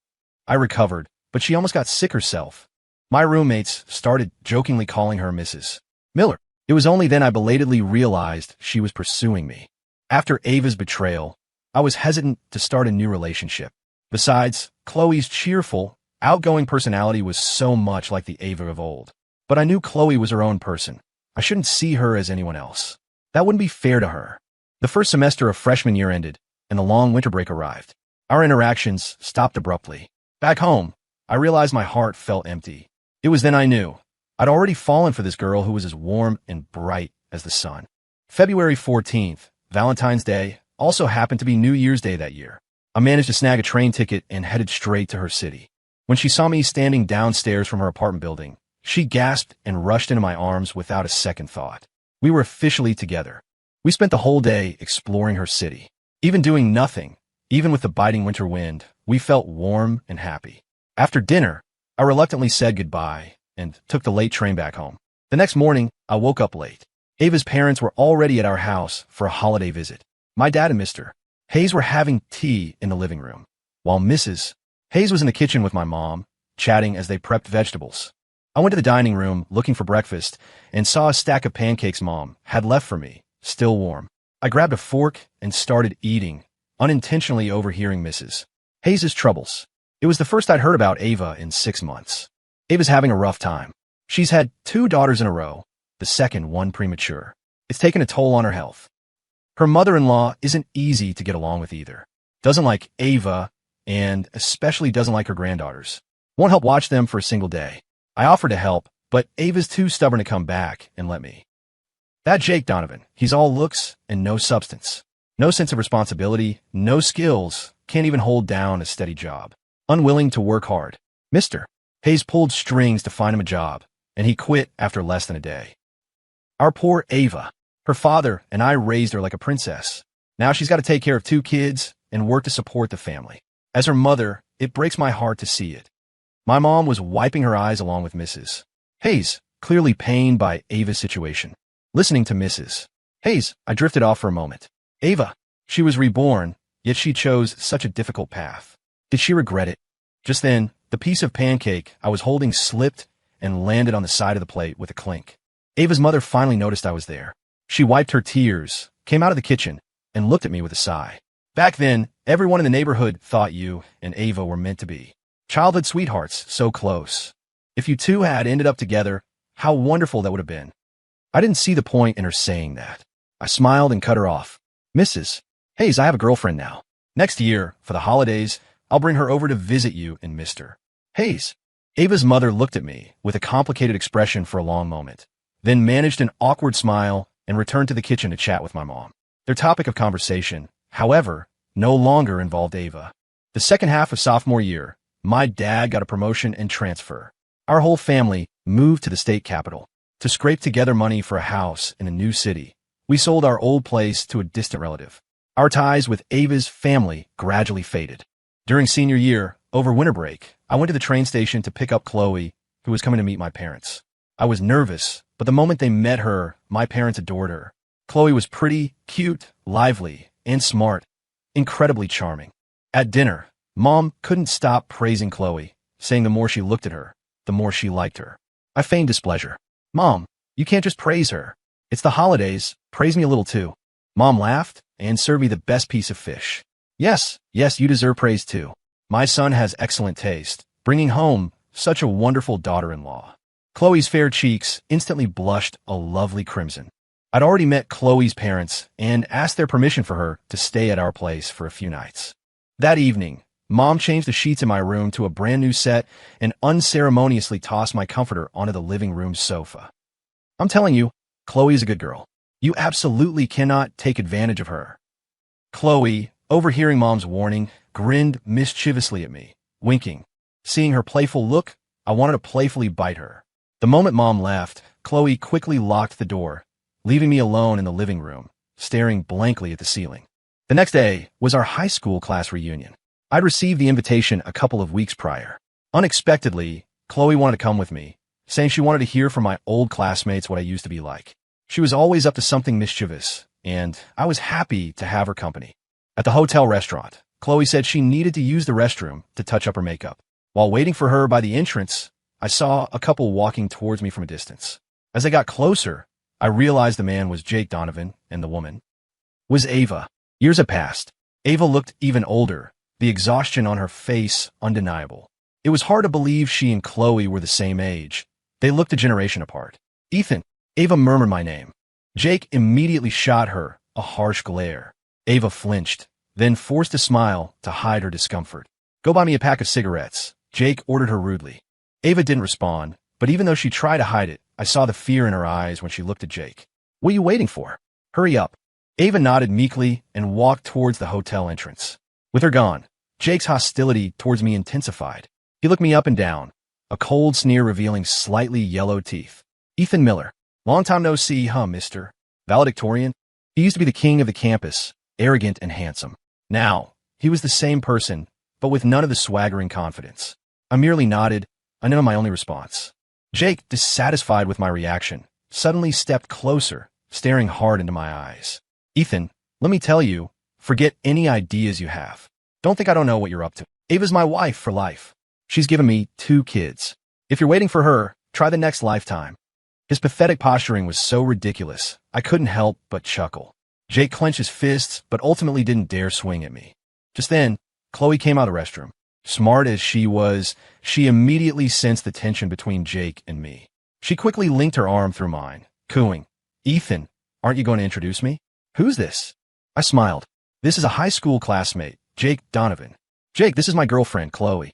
I recovered, but she almost got sick herself. My roommates started jokingly calling her Mrs. Miller. It was only then I belatedly realized she was pursuing me. After Ava's betrayal, I was hesitant to start a new relationship. Besides, Chloe's cheerful, outgoing personality was so much like the Ava of old. But I knew Chloe was her own person. I shouldn't see her as anyone else. That wouldn't be fair to her. The first semester of freshman year ended, and the long winter break arrived. Our interactions stopped abruptly. Back home, I realized my heart felt empty. It was then I knew. I'd already fallen for this girl who was as warm and bright as the sun. February 14th, Valentine's Day, also happened to be New Year's Day that year. I managed to snag a train ticket and headed straight to her city. When she saw me standing downstairs from her apartment building, she gasped and rushed into my arms without a second thought. We were officially together. We spent the whole day exploring her city. Even doing nothing, even with the biting winter wind, we felt warm and happy. After dinner, I reluctantly said goodbye and took the late train back home. The next morning, I woke up late. Ava's parents were already at our house for a holiday visit. My dad and Mr. Hayes were having tea in the living room, while Mrs. Hayes was in the kitchen with my mom, chatting as they prepped vegetables. I went to the dining room looking for breakfast and saw a stack of pancakes Mom had left for me, still warm. I grabbed a fork and started eating, unintentionally overhearing Mrs. Hayes' troubles. It was the first I'd heard about Ava in 6 months. Ava's having a rough time. She's had 2 daughters in a row, the second one premature. It's taken a toll on her health. Her mother-in-law isn't easy to get along with either. doesn't like Ava, and especially doesn't like her granddaughters. Won't help watch them for a single day. I offered to help, but Ava's too stubborn to come back and let me. That Jake Donovan, he's all looks and no substance. No sense of responsibility, no skills, can't even hold down a steady job. Unwilling to work hard. Mr. Hayes pulled strings to find him a job, and he quit after less than a day. Our poor Ava. Her father and I raised her like a princess. Now she's got to take care of 2 kids and work to support the family. As her mother, it breaks my heart to see it. My mom was wiping her eyes along with Mrs. Hayes, clearly pained by Ava's situation. Listening to Mrs. Hayes, I drifted off for a moment. Ava, she was reborn, yet she chose such a difficult path. Did she regret it? Just then, the piece of pancake I was holding slipped and landed on the side of the plate with a clink. Ava's mother finally noticed I was there. She wiped her tears, came out of the kitchen, and looked at me with a sigh. Back then, everyone in the neighborhood thought you and Ava were meant to be. Childhood sweethearts, so close. If you two had ended up together, how wonderful that would have been. I didn't see the point in her saying that. I smiled and cut her off. Mrs. Hayes, I have a girlfriend now. Next year, for the holidays, I'll bring her over to visit you and Mr. Hayes. Ava's mother looked at me with a complicated expression for a long moment, then managed an awkward smile and returned to the kitchen to chat with my mom. Their topic of conversation, however, no longer involved Ava. The second half of sophomore year, my dad got a promotion and transfer. Our whole family moved to the state capital. To scrape together money for a house in a new city, we sold our old place to a distant relative. Our ties with Ava's family gradually faded. During senior year, over winter break, I went to the train station to pick up Chloe, who was coming to meet my parents. I was nervous, but the moment they met her, my parents adored her. Chloe was pretty, cute, lively, and smart, incredibly charming. At dinner, Mom couldn't stop praising Chloe, saying the more she looked at her, the more she liked her. I feigned displeasure. Mom, you can't just praise her. It's the holidays, praise me a little too. Mom laughed and served me the best piece of fish. Yes, you deserve praise too. My son has excellent taste, bringing home such a wonderful daughter-in-law. Chloe's fair cheeks instantly blushed a lovely crimson. I'd already met Chloe's parents and asked their permission for her to stay at our place for a few nights. That evening, Mom changed the sheets in my room to a brand new set and unceremoniously tossed my comforter onto the living room sofa. I'm telling you, Chloe is a good girl. You absolutely cannot take advantage of her. Chloe, overhearing Mom's warning, grinned mischievously at me, winking. Seeing her playful look, I wanted to playfully bite her. The moment Mom left, Chloe quickly locked the door, leaving me alone in the living room, staring blankly at the ceiling. The next day was our high school class reunion. I'd received the invitation a couple of weeks prior. Unexpectedly, Chloe wanted to come with me, saying she wanted to hear from my old classmates what I used to be like. She was always up to something mischievous, and I was happy to have her company. At the hotel restaurant, Chloe said she needed to use the restroom to touch up her makeup. While waiting for her by the entrance, I saw a couple walking towards me from a distance. As I got closer, I realized the man was Jake Donovan, and the woman was Ava. Years had passed. Ava looked even older, the exhaustion on her face undeniable. It was hard to believe she and Chloe were the same age. They looked a generation apart. Ethan. Ava murmured my name. Jake immediately shot her a harsh glare. Ava flinched, then forced a smile to hide her discomfort. Go buy me a pack of cigarettes, Jake ordered her rudely. Ava didn't respond, but even though she tried to hide it, I saw the fear in her eyes when she looked at Jake. What are you waiting for? Hurry up. Ava nodded meekly and walked towards the hotel entrance. With her gone, Jake's hostility towards me intensified. He looked me up and down, a cold sneer revealing slightly yellow teeth. Ethan Miller. Long time no see, huh, mister? Valedictorian? He used to be the king of the campus, arrogant and handsome. Now, he was the same person, but with none of the swaggering confidence. I merely nodded. I know my only response. Jake, dissatisfied with my reaction, suddenly stepped closer, staring hard into my eyes. Ethan, let me tell you, forget any ideas you have. Don't think I don't know what you're up to. Ava's my wife for life. She's given me 2 kids. If you're waiting for her, try the next lifetime. His pathetic posturing was so ridiculous, I couldn't help but chuckle. Jake clenched his fists, but ultimately didn't dare swing at me. Just then, Chloe came out of the restroom. Smart as she was, she immediately sensed the tension between Jake and me. She quickly linked her arm through mine, cooing, Ethan, aren't you going to introduce me? Who's this? I smiled. This is a high school classmate, Jake Donovan. Jake, this is my girlfriend, Chloe.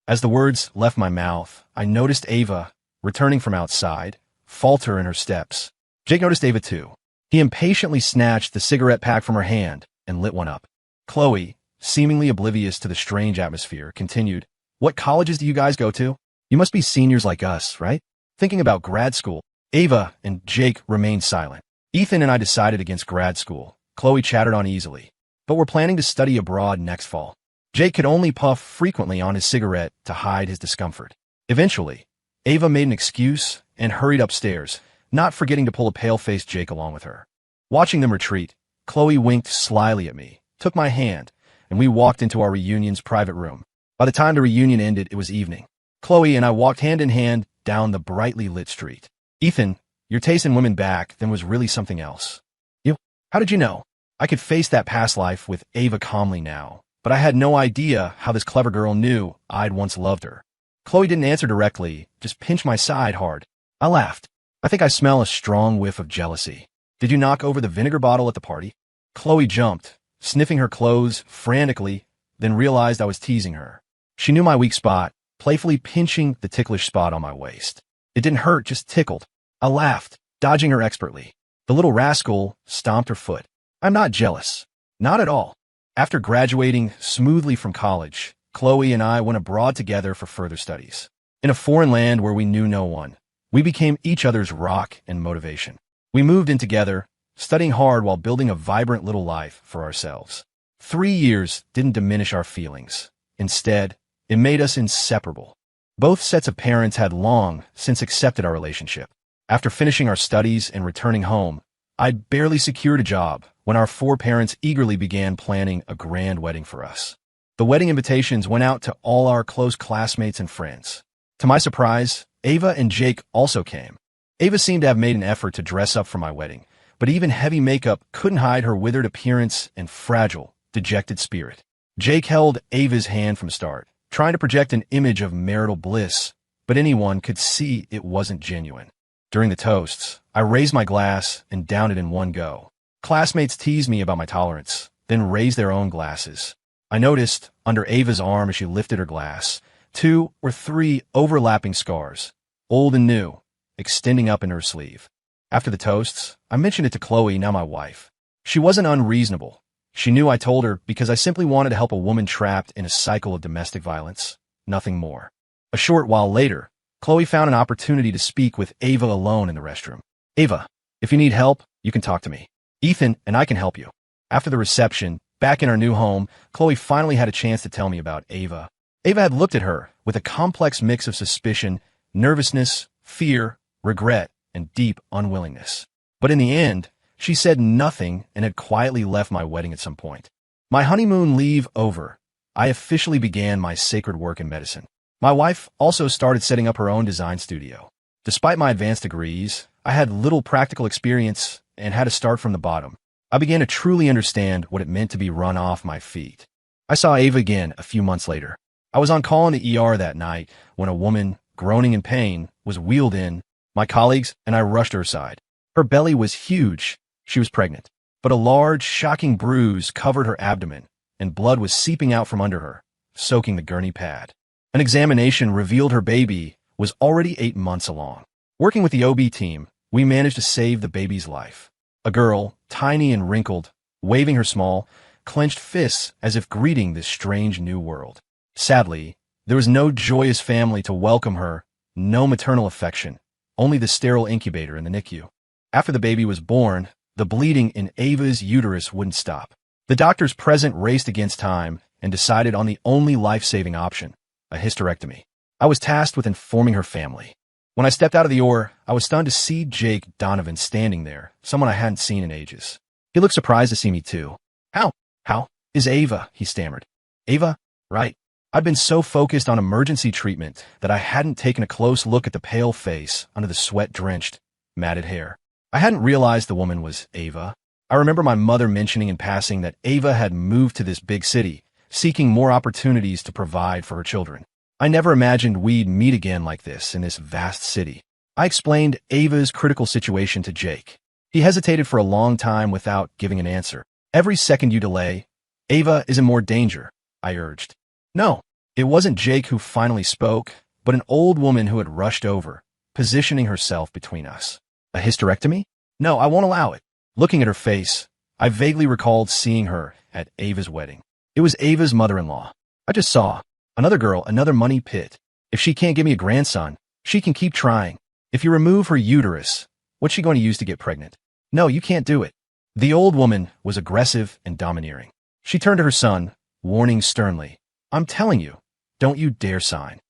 As the words left my mouth, I noticed Ava, returning from outside, falter in her steps. Jake noticed Ava too. He impatiently snatched the cigarette pack from her hand and lit one up. Chloe, seemingly oblivious to the strange atmosphere, continued, "What colleges do you guys go to? You must be seniors like us, right? Thinking about grad school." Ava and Jake remained silent. Ethan and I decided against grad school. Chloe chattered on easily. But we're planning to study abroad next fall. Jake could only puff frequently on his cigarette to hide his discomfort. Eventually, Ava made an excuse and hurried upstairs, not forgetting to pull a pale-faced Jake along with her. Watching them retreat, Chloe winked slyly at me, took my hand, and we walked into our reunion's private room. By the time the reunion ended, it was evening. Chloe and I walked hand in hand down the brightly lit street. "Ethan, your taste in women back then was really something else." "You? How did you know?" I could face that past life with Ava calmly now, but I had no idea how this clever girl knew I'd once loved her. Chloe didn't answer directly, just pinched my side hard. I laughed. "I think I smell a strong whiff of jealousy. Did you knock over the vinegar bottle at the party?" Chloe jumped, sniffing her clothes frantically, then realized I was teasing her. She knew my weak spot, playfully pinching the ticklish spot on my waist. It didn't hurt, just tickled. I laughed, dodging her expertly. The little rascal stomped her foot. "I'm not jealous. Not at all." After graduating smoothly from college, Chloe and I went abroad together for further studies. In a foreign land where we knew no one, we became each other's rock and motivation. We moved in together, studying hard while building a vibrant little life for ourselves. 3 years didn't diminish our feelings. Instead, it made us inseparable. Both sets of parents had long since accepted our relationship. After finishing our studies and returning home, I'd barely secured a job when our 4 parents eagerly began planning a grand wedding for us. The wedding invitations went out to all our close classmates and friends. To my surprise, Ava and Jake also came. Ava seemed to have made an effort to dress up for my wedding, but even heavy makeup couldn't hide her withered appearance and fragile, dejected spirit. Jake held Ava's hand from start, trying to project an image of marital bliss, but anyone could see it wasn't genuine. During the toasts, I raised my glass and downed it in one go. Classmates teased me about my tolerance, then raised their own glasses. I noticed, under Ava's arm as she lifted her glass, 2 or 3 overlapping scars, old and new, extending up into her sleeve. After the toasts, I mentioned it to Chloe, now my wife. She wasn't unreasonable. She knew I told her because I simply wanted to help a woman trapped in a cycle of domestic violence, nothing more. A short while later, Chloe found an opportunity to speak with Ava alone in the restroom. "Ava, if you need help, you can talk to me. Ethan and I can help you." After the reception, back in our new home, Chloe finally had a chance to tell me about Ava. Ava had looked at her with a complex mix of suspicion, nervousness, fear, regret, and deep unwillingness. But in the end, she said nothing and had quietly left my wedding at some point. My honeymoon leave over, I officially began my sacred work in medicine. My wife also started setting up her own design studio. Despite my advanced degrees, I had little practical experience and had to start from the bottom. I began to truly understand what it meant to be run off my feet. I saw Ava again a few months later. I was on call in the ER that night when a woman, groaning in pain, was wheeled in. My colleagues and I rushed her aside. Her belly was huge. She was pregnant. But a large, shocking bruise covered her abdomen, and blood was seeping out from under her, soaking the gurney pad. An examination revealed her baby was already 8 months along. Working with the OB team, we managed to save the baby's life. A girl, tiny and wrinkled, waving her small, clenched fists as if greeting this strange new world. Sadly, there was no joyous family to welcome her, no maternal affection, only the sterile incubator in the NICU. After the baby was born, the bleeding in Ava's uterus wouldn't stop. The doctors present raced against time and decided on the only life-saving option, a hysterectomy. I was tasked with informing her family. When I stepped out of the OR, I was stunned to see Jake Donovan standing there, someone I hadn't seen in ages. He looked surprised to see me too. How is Ava?" he stammered. "Ava? Right." I'd been so focused on emergency treatment that I hadn't taken a close look at the pale face under the sweat-drenched, matted hair. I hadn't realized the woman was Ava. I remember my mother mentioning in passing that Ava had moved to this big city, seeking more opportunities to provide for her children. I never imagined we'd meet again like this in this vast city. I explained Ava's critical situation to Jake. He hesitated for a long time without giving an answer. "Every second you delay, Ava is in more danger, I urged. No, it wasn't Jake who finally spoke, but an old woman who had rushed over, positioning herself between us. A hysterectomy? No, I won't allow it. Looking at her face, I vaguely recalled seeing her at Ava's wedding. It was Ava's mother-in-law. I just saw. Another girl, another money pit. If she can't give me a grandson, she can keep trying. If you remove her uterus, what's she going to use to get pregnant? No, you can't do it. The old woman was aggressive and domineering. She turned to her son, warning sternly, I'm telling you, don't you dare sign.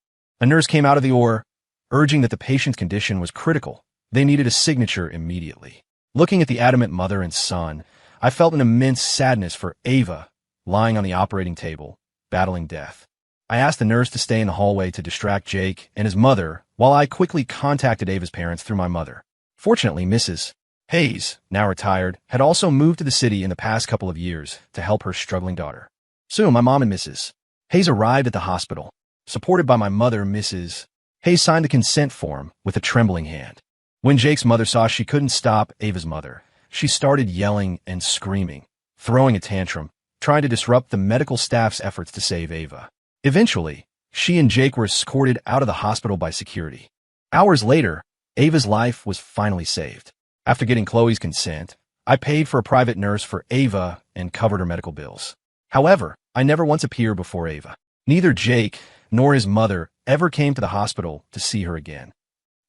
A nurse came out of the OR, urging that the patient's condition was critical. They needed a signature immediately. Looking at the adamant mother and son, I felt an immense sadness for Ava, lying on the operating table, battling death. I asked the nurse to stay in the hallway to distract Jake and his mother while I quickly contacted Ava's parents through my mother. Fortunately, Mrs. Hayes, now retired, had also moved to the city in the past couple of years to help her struggling daughter. Soon, my mom and Mrs. Hayes arrived at the hospital. Supported by my mother, Mrs. Hayes signed the consent form with a trembling hand. When Jake's mother saw she couldn't stop Ava's mother, she started yelling and screaming, throwing a tantrum, trying to disrupt the medical staff's efforts to save Ava. Eventually, she and Jake were escorted out of the hospital by security. Hours later, Ava's life was finally saved. After getting Chloe's consent, I paid for a private nurse for Ava and covered her medical bills. However, I never once appeared before Ava. Neither Jake nor his mother ever came to the hospital to see her again.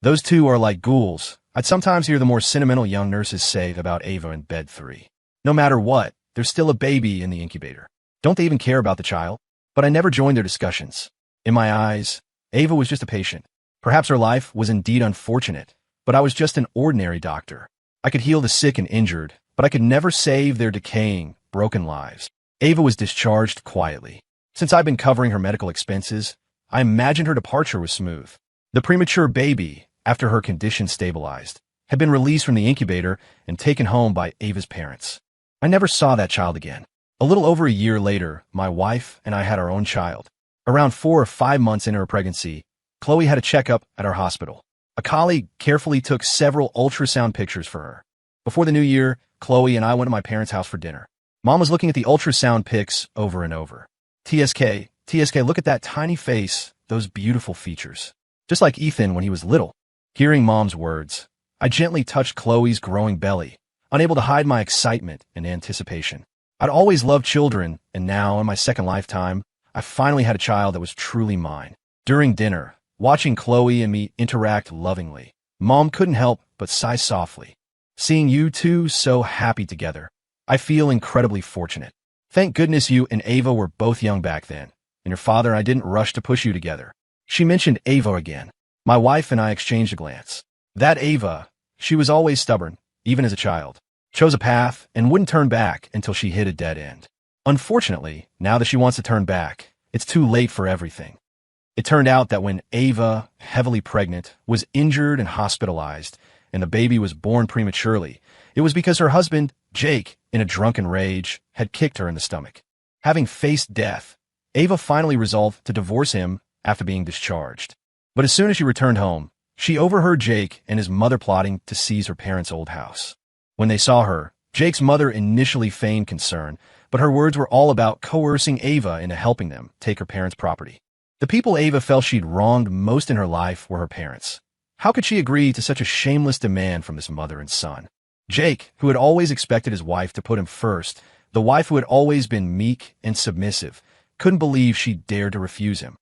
Those two are like ghouls. I'd sometimes hear the more sentimental young nurses say about Ava in bed 3. No matter what, there's still a baby in the incubator. Don't they even care about the child? But I never joined their discussions. In my eyes, Ava was just a patient. Perhaps her life was indeed unfortunate, but I was just an ordinary doctor. I could heal the sick and injured, but I could never save their decaying, broken lives. Ava was discharged quietly. Since I've been covering her medical expenses, I imagined her departure was smooth. The premature baby, after her condition stabilized, had been released from the incubator and taken home by Ava's parents. I never saw that child again. A little over a year later, my wife and I had our own child. Around 4 or 5 months into her pregnancy, Chloe had a checkup at our hospital. A colleague carefully took several ultrasound pictures for her. Before the new year, Chloe and I went to my parents' house for dinner. Mom was looking at the ultrasound pics over and over. TSK, look at that tiny face, those beautiful features. Just like Ethan when he was little. Hearing Mom's words, I gently touched Chloe's growing belly, unable to hide my excitement and anticipation. I'd always loved children, and now, in my second lifetime, I finally had a child that was truly mine. During dinner, watching Chloe and me interact lovingly, Mom couldn't help but sigh softly. Seeing you two so happy together, I feel incredibly fortunate. Thank goodness you and Ava were both young back then, and your father and I didn't rush to push you together. She mentioned Ava again. My wife and I exchanged a glance. That Ava, she was always stubborn, even as a child. Chose a path and wouldn't turn back until she hit a dead end. Unfortunately, now that she wants to turn back, it's too late for everything. It turned out that when Ava, heavily pregnant, was injured and hospitalized, and the baby was born prematurely, it was because her husband, Jake, in a drunken rage, had kicked her in the stomach. Having faced death, Ava finally resolved to divorce him after being discharged. But as soon as she returned home, she overheard Jake and his mother plotting to seize her parents' old house. When they saw her, Jake's mother initially feigned concern, but her words were all about coercing Ava into helping them take her parents' property. The people Ava felt she'd wronged most in her life were her parents. How could she agree to such a shameless demand from this mother and son? Jake, who had always expected his wife to put him first, the wife who had always been meek and submissive, couldn't believe she dared to refuse him.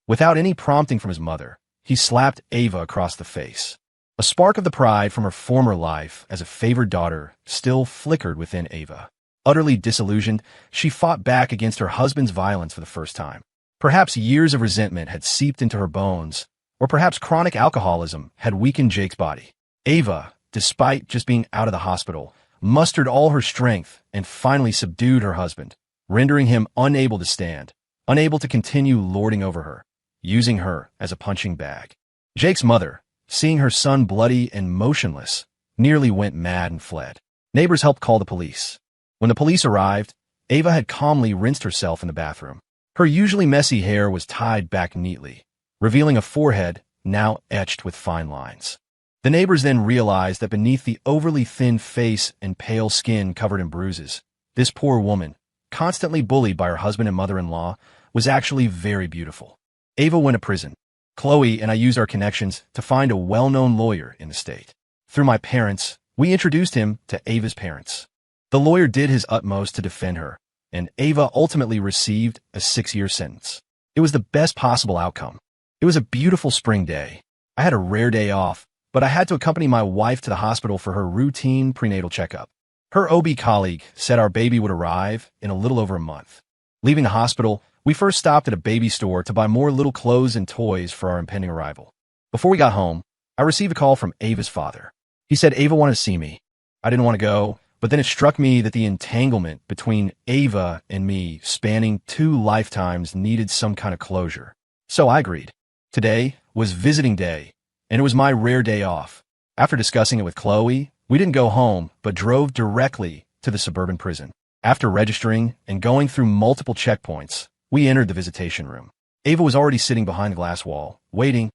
Without any prompting from his mother, he slapped Ava across the face. A spark of the pride from her former life as a favored daughter still flickered within Ava. Utterly disillusioned, she fought back against her husband's violence for the first time. Perhaps years of resentment had seeped into her bones, or perhaps chronic alcoholism had weakened Jake's body. Ava, despite just being out of the hospital, mustered all her strength and finally subdued her husband, rendering him unable to stand, unable to continue lording over her, using her as a punching bag. Jake's mother, seeing her son bloody and motionless, nearly went mad and fled. Neighbors helped call the police. When the police arrived, Ava had calmly rinsed herself in the bathroom. Her usually messy hair was tied back neatly, revealing a forehead now etched with fine lines. The neighbors then realized that beneath the overly thin face and pale skin covered in bruises, this poor woman, constantly bullied by her husband and mother-in-law, was actually very beautiful. Ava went to prison. Chloe and I used our connections to find a well-known lawyer in the state. Through my parents, we introduced him to Ava's parents. The lawyer did his utmost to defend her, and Ava ultimately received a 6-year sentence. It was the best possible outcome. It was a beautiful spring day. I had a rare day off, but I had to accompany my wife to the hospital for her routine prenatal checkup. Her OB colleague said our baby would arrive in a little over a month. Leaving the hospital, we first stopped at a baby store to buy more little clothes and toys for our impending arrival. Before we got home, I received a call from Ava's father. He said Ava wanted to see me. I didn't want to go, but then it struck me that the entanglement between Ava and me spanning 2 lifetimes needed some kind of closure. So I agreed. Today was visiting day, and it was my rare day off. After discussing it with Chloe, we didn't go home, but drove directly to the suburban prison. After registering and going through multiple checkpoints, we entered the visitation room. Ava was already sitting behind the glass wall, waiting.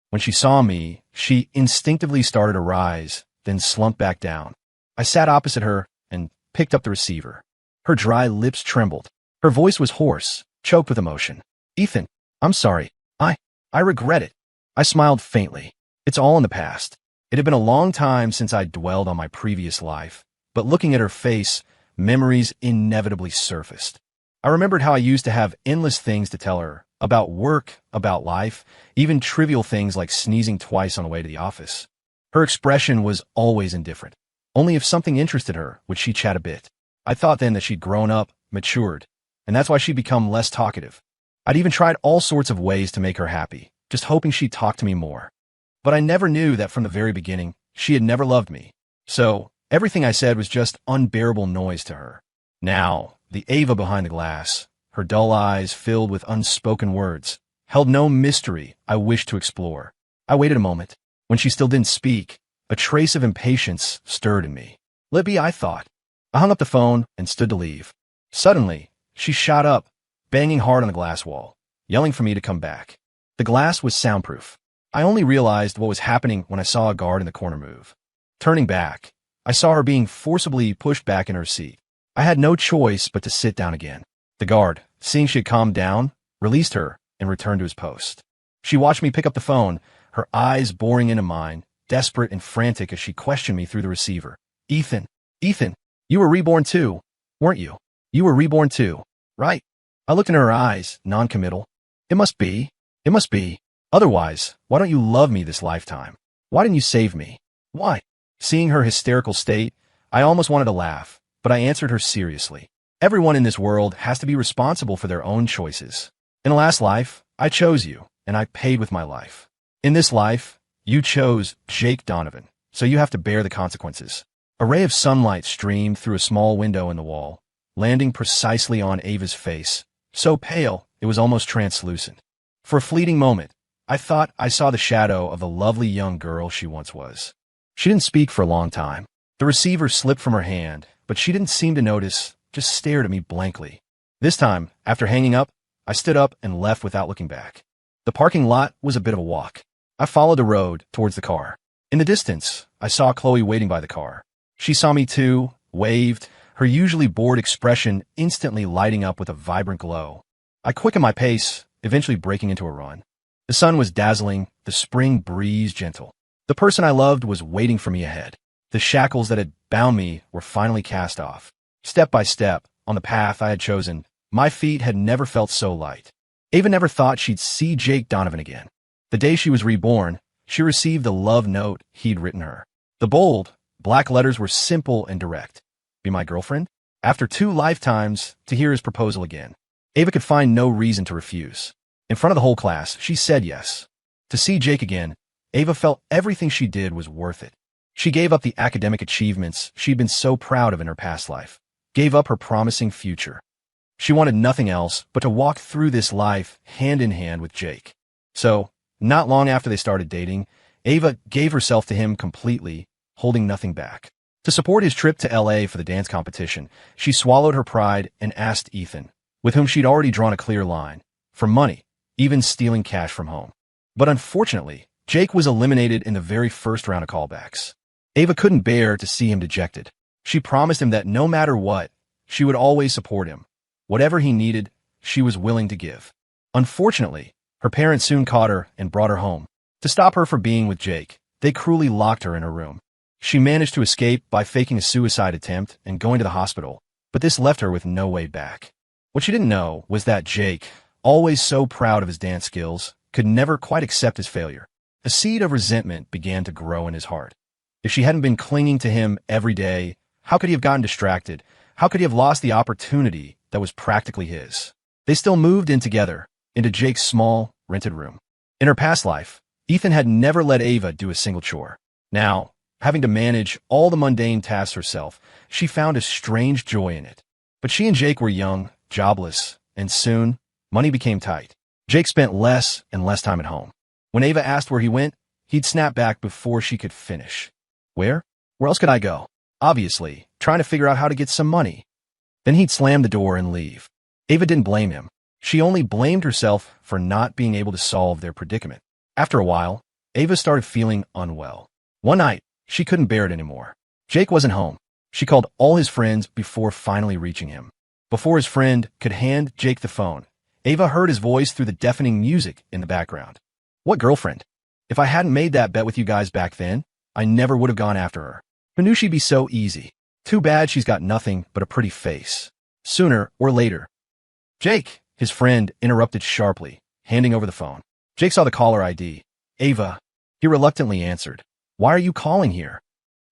When she saw me, she instinctively started to rise, then slumped back down. I sat opposite her and picked up the receiver. Her dry lips trembled. Her voice was hoarse, choked with emotion. "Ethan, I'm sorry. I regret it." I smiled faintly. It's all in the past. It had been a long time since I dwelled on my previous life, but looking at her face, memories inevitably surfaced. I remembered how I used to have endless things to tell her, about work, about life, even trivial things like sneezing twice on the way to the office. Her expression was always indifferent. Only if something interested her would she chat a bit. I thought then that she'd grown up, matured, and that's why she'd become less talkative. I'd even tried all sorts of ways to make her happy, just hoping she'd talk to me more. But I never knew that from the very beginning, she had never loved me. So everything I said was just unbearable noise to her. Now, the Ava behind the glass, her dull eyes filled with unspoken words, held no mystery I wished to explore. I waited a moment. When she still didn't speak, a trace of impatience stirred in me. Libby, I thought. I hung up the phone and stood to leave. Suddenly, she shot up, banging hard on the glass wall, yelling for me to come back. The glass was soundproof. I only realized what was happening when I saw a guard in the corner move. Turning back, I saw her being forcibly pushed back in her seat. I had no choice but to sit down again. The guard, seeing she had calmed down, released her and returned to his post. She watched me pick up the phone, her eyes boring into mine, desperate and frantic as she questioned me through the receiver. Ethan, you were reborn too, weren't you? You were reborn too, right?" I looked in her eyes, non-committal. It must be. Otherwise, why don't you love me this lifetime? Why didn't you save me? Why?" Seeing her hysterical state, I almost wanted to laugh, but I answered her seriously. Everyone in this world has to be responsible for their own choices. In the last life, I chose you, and I paid with my life. In this life, you chose Jake Donovan, so you have to bear the consequences. A ray of sunlight streamed through a small window in the wall, landing precisely on Ava's face, so pale it was almost translucent. For a fleeting moment, I thought I saw the shadow of the lovely young girl she once was. She didn't speak for a long time. The receiver slipped from her hand, but she didn't seem to notice, just stared at me blankly. This time, after hanging up, I stood up and left without looking back. The parking lot was a bit of a walk. I followed the road towards the car. In the distance, I saw Chloe waiting by the car. She saw me too, waved, her usually bored expression instantly lighting up with a vibrant glow. I quickened my pace, eventually breaking into a run. The sun was dazzling, the spring breeze gentle. The person I loved was waiting for me ahead. The shackles that had bound me were finally cast off. Step by step, on the path I had chosen, my feet had never felt so light. Ava never thought she'd see Jake Donovan again. The day she was reborn, she received the love note he'd written her. The bold, black letters were simple and direct. Be my girlfriend? After 2 lifetimes, to hear his proposal again. Ava could find no reason to refuse. In front of the whole class, she said yes. To see Jake again, Ava felt everything she did was worth it. She gave up the academic achievements she'd been so proud of in her past life, gave up her promising future. She wanted nothing else but to walk through this life hand in hand with Jake. So, not long after they started dating, Ava gave herself to him completely, holding nothing back. To support his trip to LA for the dance competition, she swallowed her pride and asked Ethan, with whom she'd already drawn a clear line, for money, even stealing cash from home. But unfortunately, Jake was eliminated in the very first round of callbacks. Ava couldn't bear to see him dejected. She promised him that no matter what, she would always support him, Whatever he needed, she was willing to give. Unfortunately, her parents soon caught her and brought her home. To stop her from being with Jake, they cruelly locked her in her room. She managed to escape by faking a suicide attempt and going to the hospital, but this left her with no way back. What she didn't know was that Jake, always so proud of his dance skills, could never quite accept his failure. A seed of resentment began to grow in his heart. If she hadn't been clinging to him every day, how could he have gotten distracted? How could he have lost the opportunity that was practically his? They still moved in together, into Jake's small, rented room. In her past life, Ethan had never let Ava do a single chore. Now, having to manage all the mundane tasks herself, she found a strange joy in it. But she and Jake were young, jobless, and soon, money became tight. Jake spent less and less time at home. When Ava asked where he went, he'd snap back before she could finish. Where? Where else could I go? Obviously, trying to figure out how to get some money. Then he'd slam the door and leave. Ava didn't blame him. She only blamed herself for not being able to solve their predicament. After a while, Ava started feeling unwell. One night, she couldn't bear it anymore. Jake wasn't home. She called all his friends before finally reaching him. Before his friend could hand Jake the phone, Ava heard his voice through the deafening music in the background. What girlfriend? If I hadn't made that bet with you guys back then, I never would have gone after her. Who knew she'd be so easy? Too bad she's got nothing but a pretty face. Sooner or later. Jake, his friend, interrupted sharply, handing over the phone. Jake saw the caller ID. Ava. He reluctantly answered. Why are you calling here?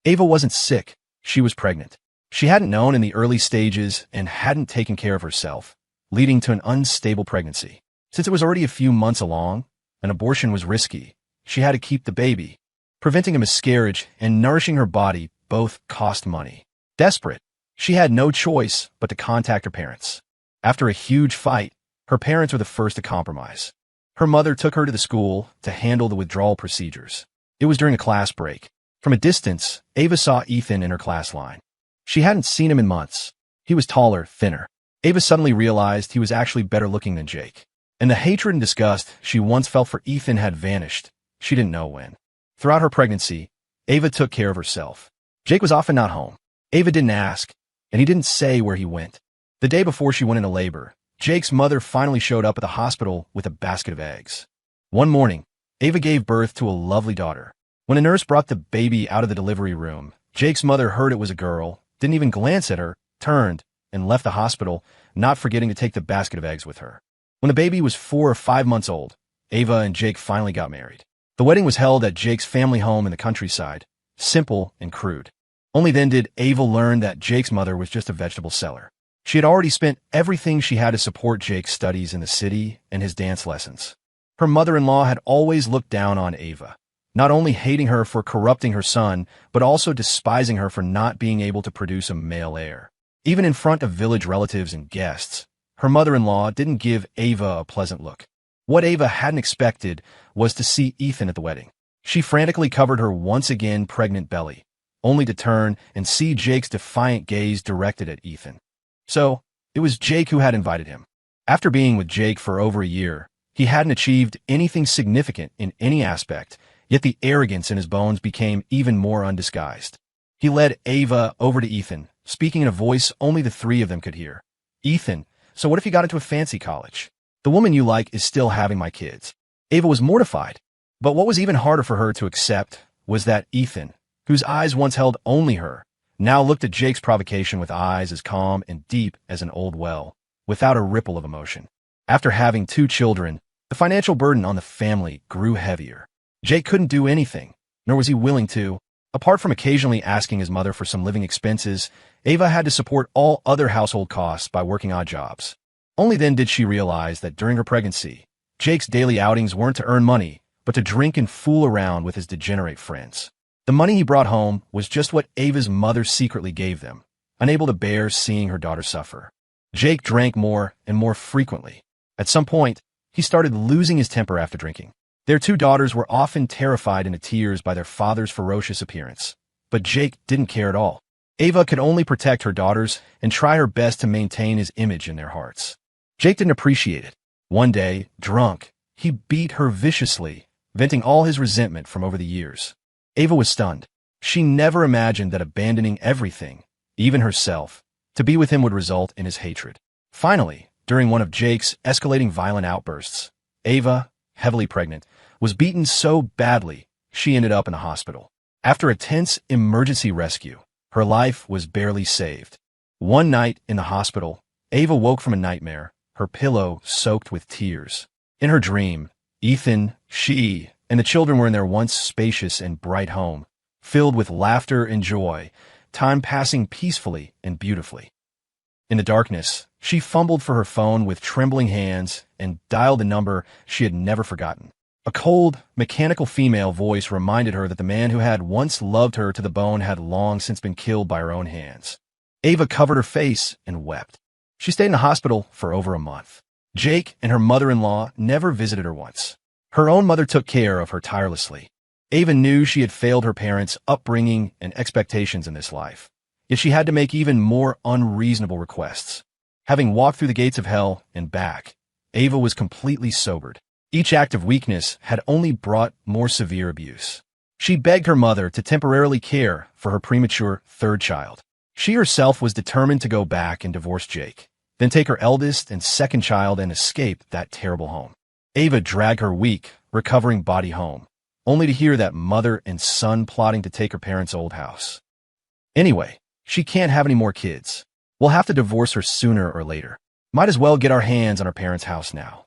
Ava wasn't sick. She was pregnant. She hadn't known in the early stages and hadn't taken care of herself, leading to an unstable pregnancy. Since it was already a few months along, an abortion was risky. She had to keep the baby. Preventing a miscarriage and nourishing her body both cost money. Desperate, she had no choice but to contact her parents. After a huge fight, her parents were the first to compromise. Her mother took her to the school to handle the withdrawal procedures. It was during a class break. From a distance, Ava saw Ethan in her class line. She hadn't seen him in months. He was taller, thinner. Ava suddenly realized he was actually better looking than Jake. And the hatred and disgust she once felt for Ethan had vanished. She didn't know when. Throughout her pregnancy, Ava took care of herself. Jake was often not home. Ava didn't ask, and he didn't say where he went. The day before she went into labor, Jake's mother finally showed up at the hospital with a basket of eggs. One morning, Ava gave birth to a lovely daughter. When a nurse brought the baby out of the delivery room, Jake's mother heard it was a girl, didn't even glance at her, turned, and left the hospital, not forgetting to take the basket of eggs with her. When the baby was 4 or 5 months old, Ava and Jake finally got married. The wedding was held at Jake's family home in the countryside, simple and crude. Only then did Ava learn that Jake's mother was just a vegetable seller. She had already spent everything she had to support Jake's studies in the city and his dance lessons. Her mother-in-law had always looked down on Ava, not only hating her for corrupting her son, but also despising her for not being able to produce a male heir. Even in front of village relatives and guests, her mother-in-law didn't give Ava a pleasant look. What Ava hadn't expected was to see Ethan at the wedding. She frantically covered her once again pregnant belly, only to turn and see Jake's defiant gaze directed at Ethan. So, it was Jake who had invited him. After being with Jake for over a year, he hadn't achieved anything significant in any aspect, yet the arrogance in his bones became even more undisguised. He led Ava over to Ethan, speaking in a voice only the three of them could hear. Ethan, so what if you got into a fancy college? The woman you like is still having my kids. Ava was mortified. But what was even harder for her to accept was that Ethan, whose eyes once held only her, now looked at Jake's provocation with eyes as calm and deep as an old well, without a ripple of emotion. After having 2 children, the financial burden on the family grew heavier. Jake couldn't do anything, nor was he willing to. Apart from occasionally asking his mother for some living expenses, Ava had to support all other household costs by working odd jobs. Only then did she realize that during her pregnancy, Jake's daily outings weren't to earn money, but to drink and fool around with his degenerate friends. The money he brought home was just what Ava's mother secretly gave them, unable to bear seeing her daughter suffer. Jake drank more and more frequently. At some point, he started losing his temper after drinking. Their 2 daughters were often terrified into tears by their father's ferocious appearance, but Jake didn't care at all. Ava could only protect her daughters and try her best to maintain his image in their hearts. Jake didn't appreciate it. One day, drunk, he beat her viciously, venting all his resentment from over the years. Ava was stunned. She never imagined that abandoning everything, even herself, to be with him would result in his hatred. Finally, during one of Jake's escalating violent outbursts, Ava, heavily pregnant, was beaten so badly she ended up in the hospital. After a tense emergency rescue, her life was barely saved. One night in the hospital, Ava woke from a nightmare, her pillow soaked with tears. In her dream, Ethan, she, and the children were in their once spacious and bright home, filled with laughter and joy, time passing peacefully and beautifully. In the darkness, she fumbled for her phone with trembling hands and dialed a number she had never forgotten. A cold, mechanical female voice reminded her that the man who had once loved her to the bone had long since been killed by her own hands. Ava covered her face and wept. She stayed in the hospital for over a month. Jake and her mother-in-law never visited her once. Her own mother took care of her tirelessly. Ava knew she had failed her parents' upbringing and expectations in this life, yet she had to make even more unreasonable requests. Having walked through the gates of hell and back, Ava was completely sobered. Each act of weakness had only brought more severe abuse. She begged her mother to temporarily care for her premature third child. She herself was determined to go back and divorce Jake, then take her eldest and second child and escape that terrible home. Ava dragged her weak, recovering body home, only to hear that mother and son plotting to take her parents' old house. Anyway, she can't have any more kids. We'll have to divorce her sooner or later. Might as well get our hands on her parents' house now.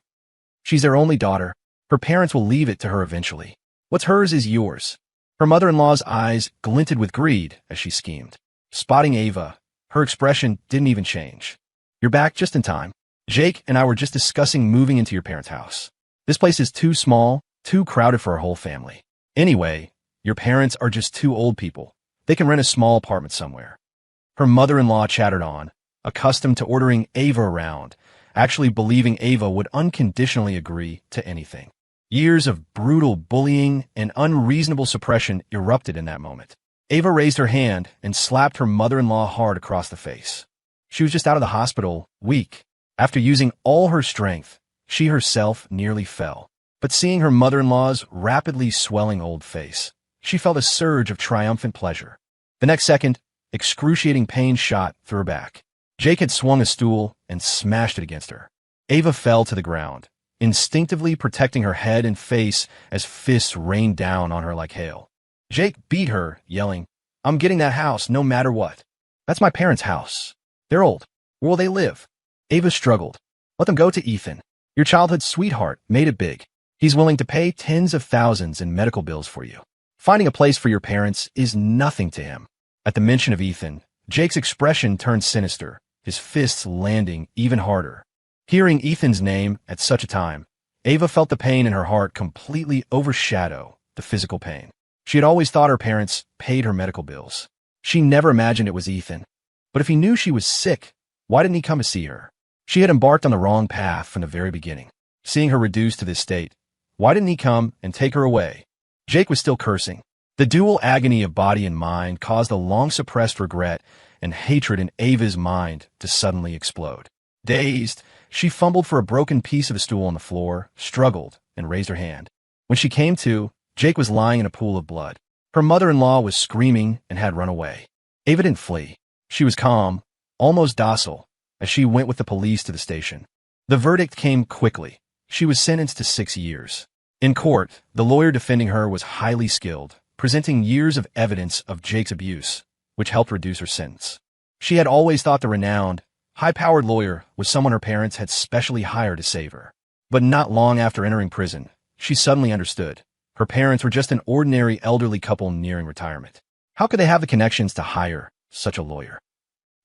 She's their only daughter. Her parents will leave it to her eventually. What's hers is yours. Her mother-in-law's eyes glinted with greed as she schemed. Spotting Ava, her expression didn't even change. You're back just in time. Jake and I were just discussing moving into your parents' house. This place is too small, too crowded for our whole family. Anyway, your parents are just two old people. They can rent a small apartment somewhere. Her mother-in-law chattered on, accustomed to ordering Ava around, actually believing Ava would unconditionally agree to anything. Years of brutal bullying and unreasonable suppression erupted in that moment. Ava raised her hand and slapped her mother-in-law hard across the face. She was just out of the hospital, weak. After using all her strength, she herself nearly fell. But seeing her mother-in-law's rapidly swelling old face, she felt a surge of triumphant pleasure. The next second, excruciating pain shot through her back. Jake had swung a stool and smashed it against her. Ava fell to the ground, instinctively protecting her head and face as fists rained down on her like hail. Jake beat her, yelling, "I'm getting that house no matter what. That's my parents' house. They're old. Where will they live?" Ava struggled. "Let them go to Ethan. Your childhood sweetheart made it big. He's willing to pay tens of thousands in medical bills for you. Finding a place for your parents is nothing to him." At the mention of Ethan, Jake's expression turned sinister, his fists landing even harder. Hearing Ethan's name at such a time, Ava felt the pain in her heart completely overshadow the physical pain. She had always thought her parents paid her medical bills. She never imagined it was Ethan. But if he knew she was sick, why didn't he come to see her? She had embarked on the wrong path from the very beginning. Seeing her reduced to this state, why didn't he come and take her away? Jake was still cursing. The dual agony of body and mind caused a long-suppressed regret and hatred in Ava's mind to suddenly explode. Dazed, she fumbled for a broken piece of a stool on the floor, struggled, and raised her hand. When she came to, Jake was lying in a pool of blood. Her mother-in-law was screaming and had run away. Ava didn't flee. She was calm, almost docile, as she went with the police to the station. The verdict came quickly. She was sentenced to 6 years. In court, the lawyer defending her was highly skilled, presenting years of evidence of Jake's abuse, which helped reduce her sentence. She had always thought the renowned, high-powered lawyer was someone her parents had specially hired to save her. But not long after entering prison, she suddenly understood. Her parents were just an ordinary elderly couple nearing retirement. How could they have the connections to hire such a lawyer?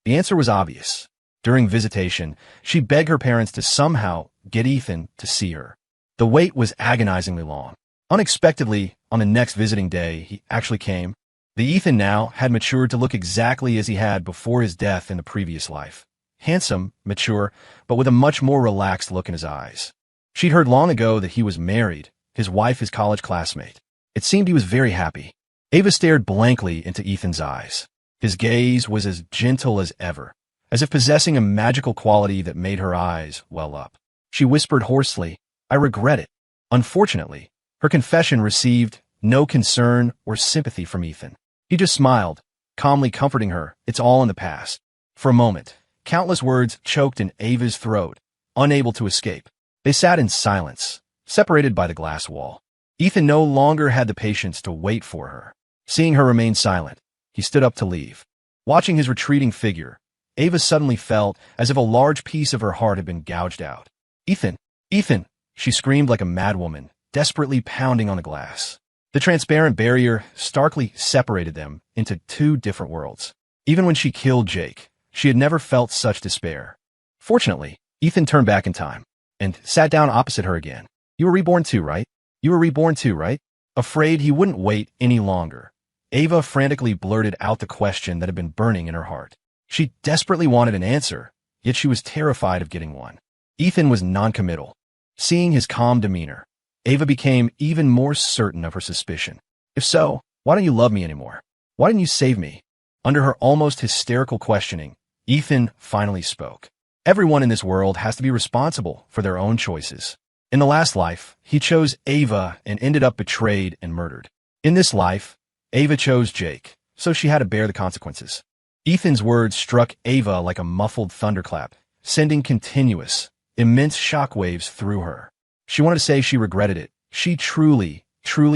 The answer was obvious. During visitation, she begged her parents to somehow get Ethan to see her. The wait was agonizingly long. Unexpectedly, on the next visiting day, he actually came. The Ethan now had matured to look exactly as he had before his death in the previous life. Handsome, mature, but with a much more relaxed look in his eyes. She'd heard long ago that he was married, his wife his college classmate. It seemed he was very happy. Ava stared blankly into Ethan's eyes. His gaze was as gentle as ever, as if possessing a magical quality that made her eyes well up. She whispered hoarsely, "I regret it." Unfortunately, her confession received no concern or sympathy from Ethan. He just smiled, calmly comforting her, "It's all in the past." For a moment, Countless words choked in Ava's throat, unable to escape. They sat in silence, separated by the glass wall. Ethan no longer had the patience to wait for her. Seeing her remain silent, he stood up to leave. Watching his retreating figure, Ava suddenly felt as if a large piece of her heart had been gouged out. "Ethan! Ethan!" she screamed like a madwoman, desperately pounding on the glass. The transparent barrier starkly separated them into two different worlds. Even when she killed Jake, she had never felt such despair. Fortunately, Ethan turned back in time and sat down opposite her again. "You were reborn too, right? You were reborn too, right?" Afraid he wouldn't wait any longer, Ava frantically blurted out the question that had been burning in her heart. She desperately wanted an answer, yet she was terrified of getting one. Ethan was noncommittal. Seeing his calm demeanor, Ava became even more certain of her suspicion. "If so, why don't you love me anymore? Why didn't you save me?" Under her almost hysterical questioning, Ethan finally spoke. Everyone in this world has to be responsible for their own choices. In the last life, he chose Ava and ended up betrayed and murdered. In this life, Ava chose Jake, so she had to bear the consequences. Ethan's words struck Ava like a muffled thunderclap, sending continuous, immense shockwaves through her. She wanted to say she regretted it. She truly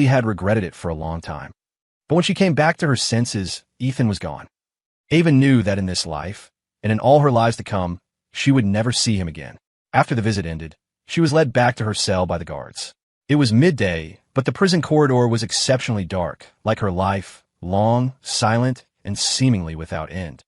had regretted it for a long time. But when she came back to her senses, Ethan was gone. Ava knew that in this life, and in all her lives to come, she would never see him again. After the visit ended, she was led back to her cell by the guards. It was midday, but the prison corridor was exceptionally dark, like her life, long, silent, and seemingly without end.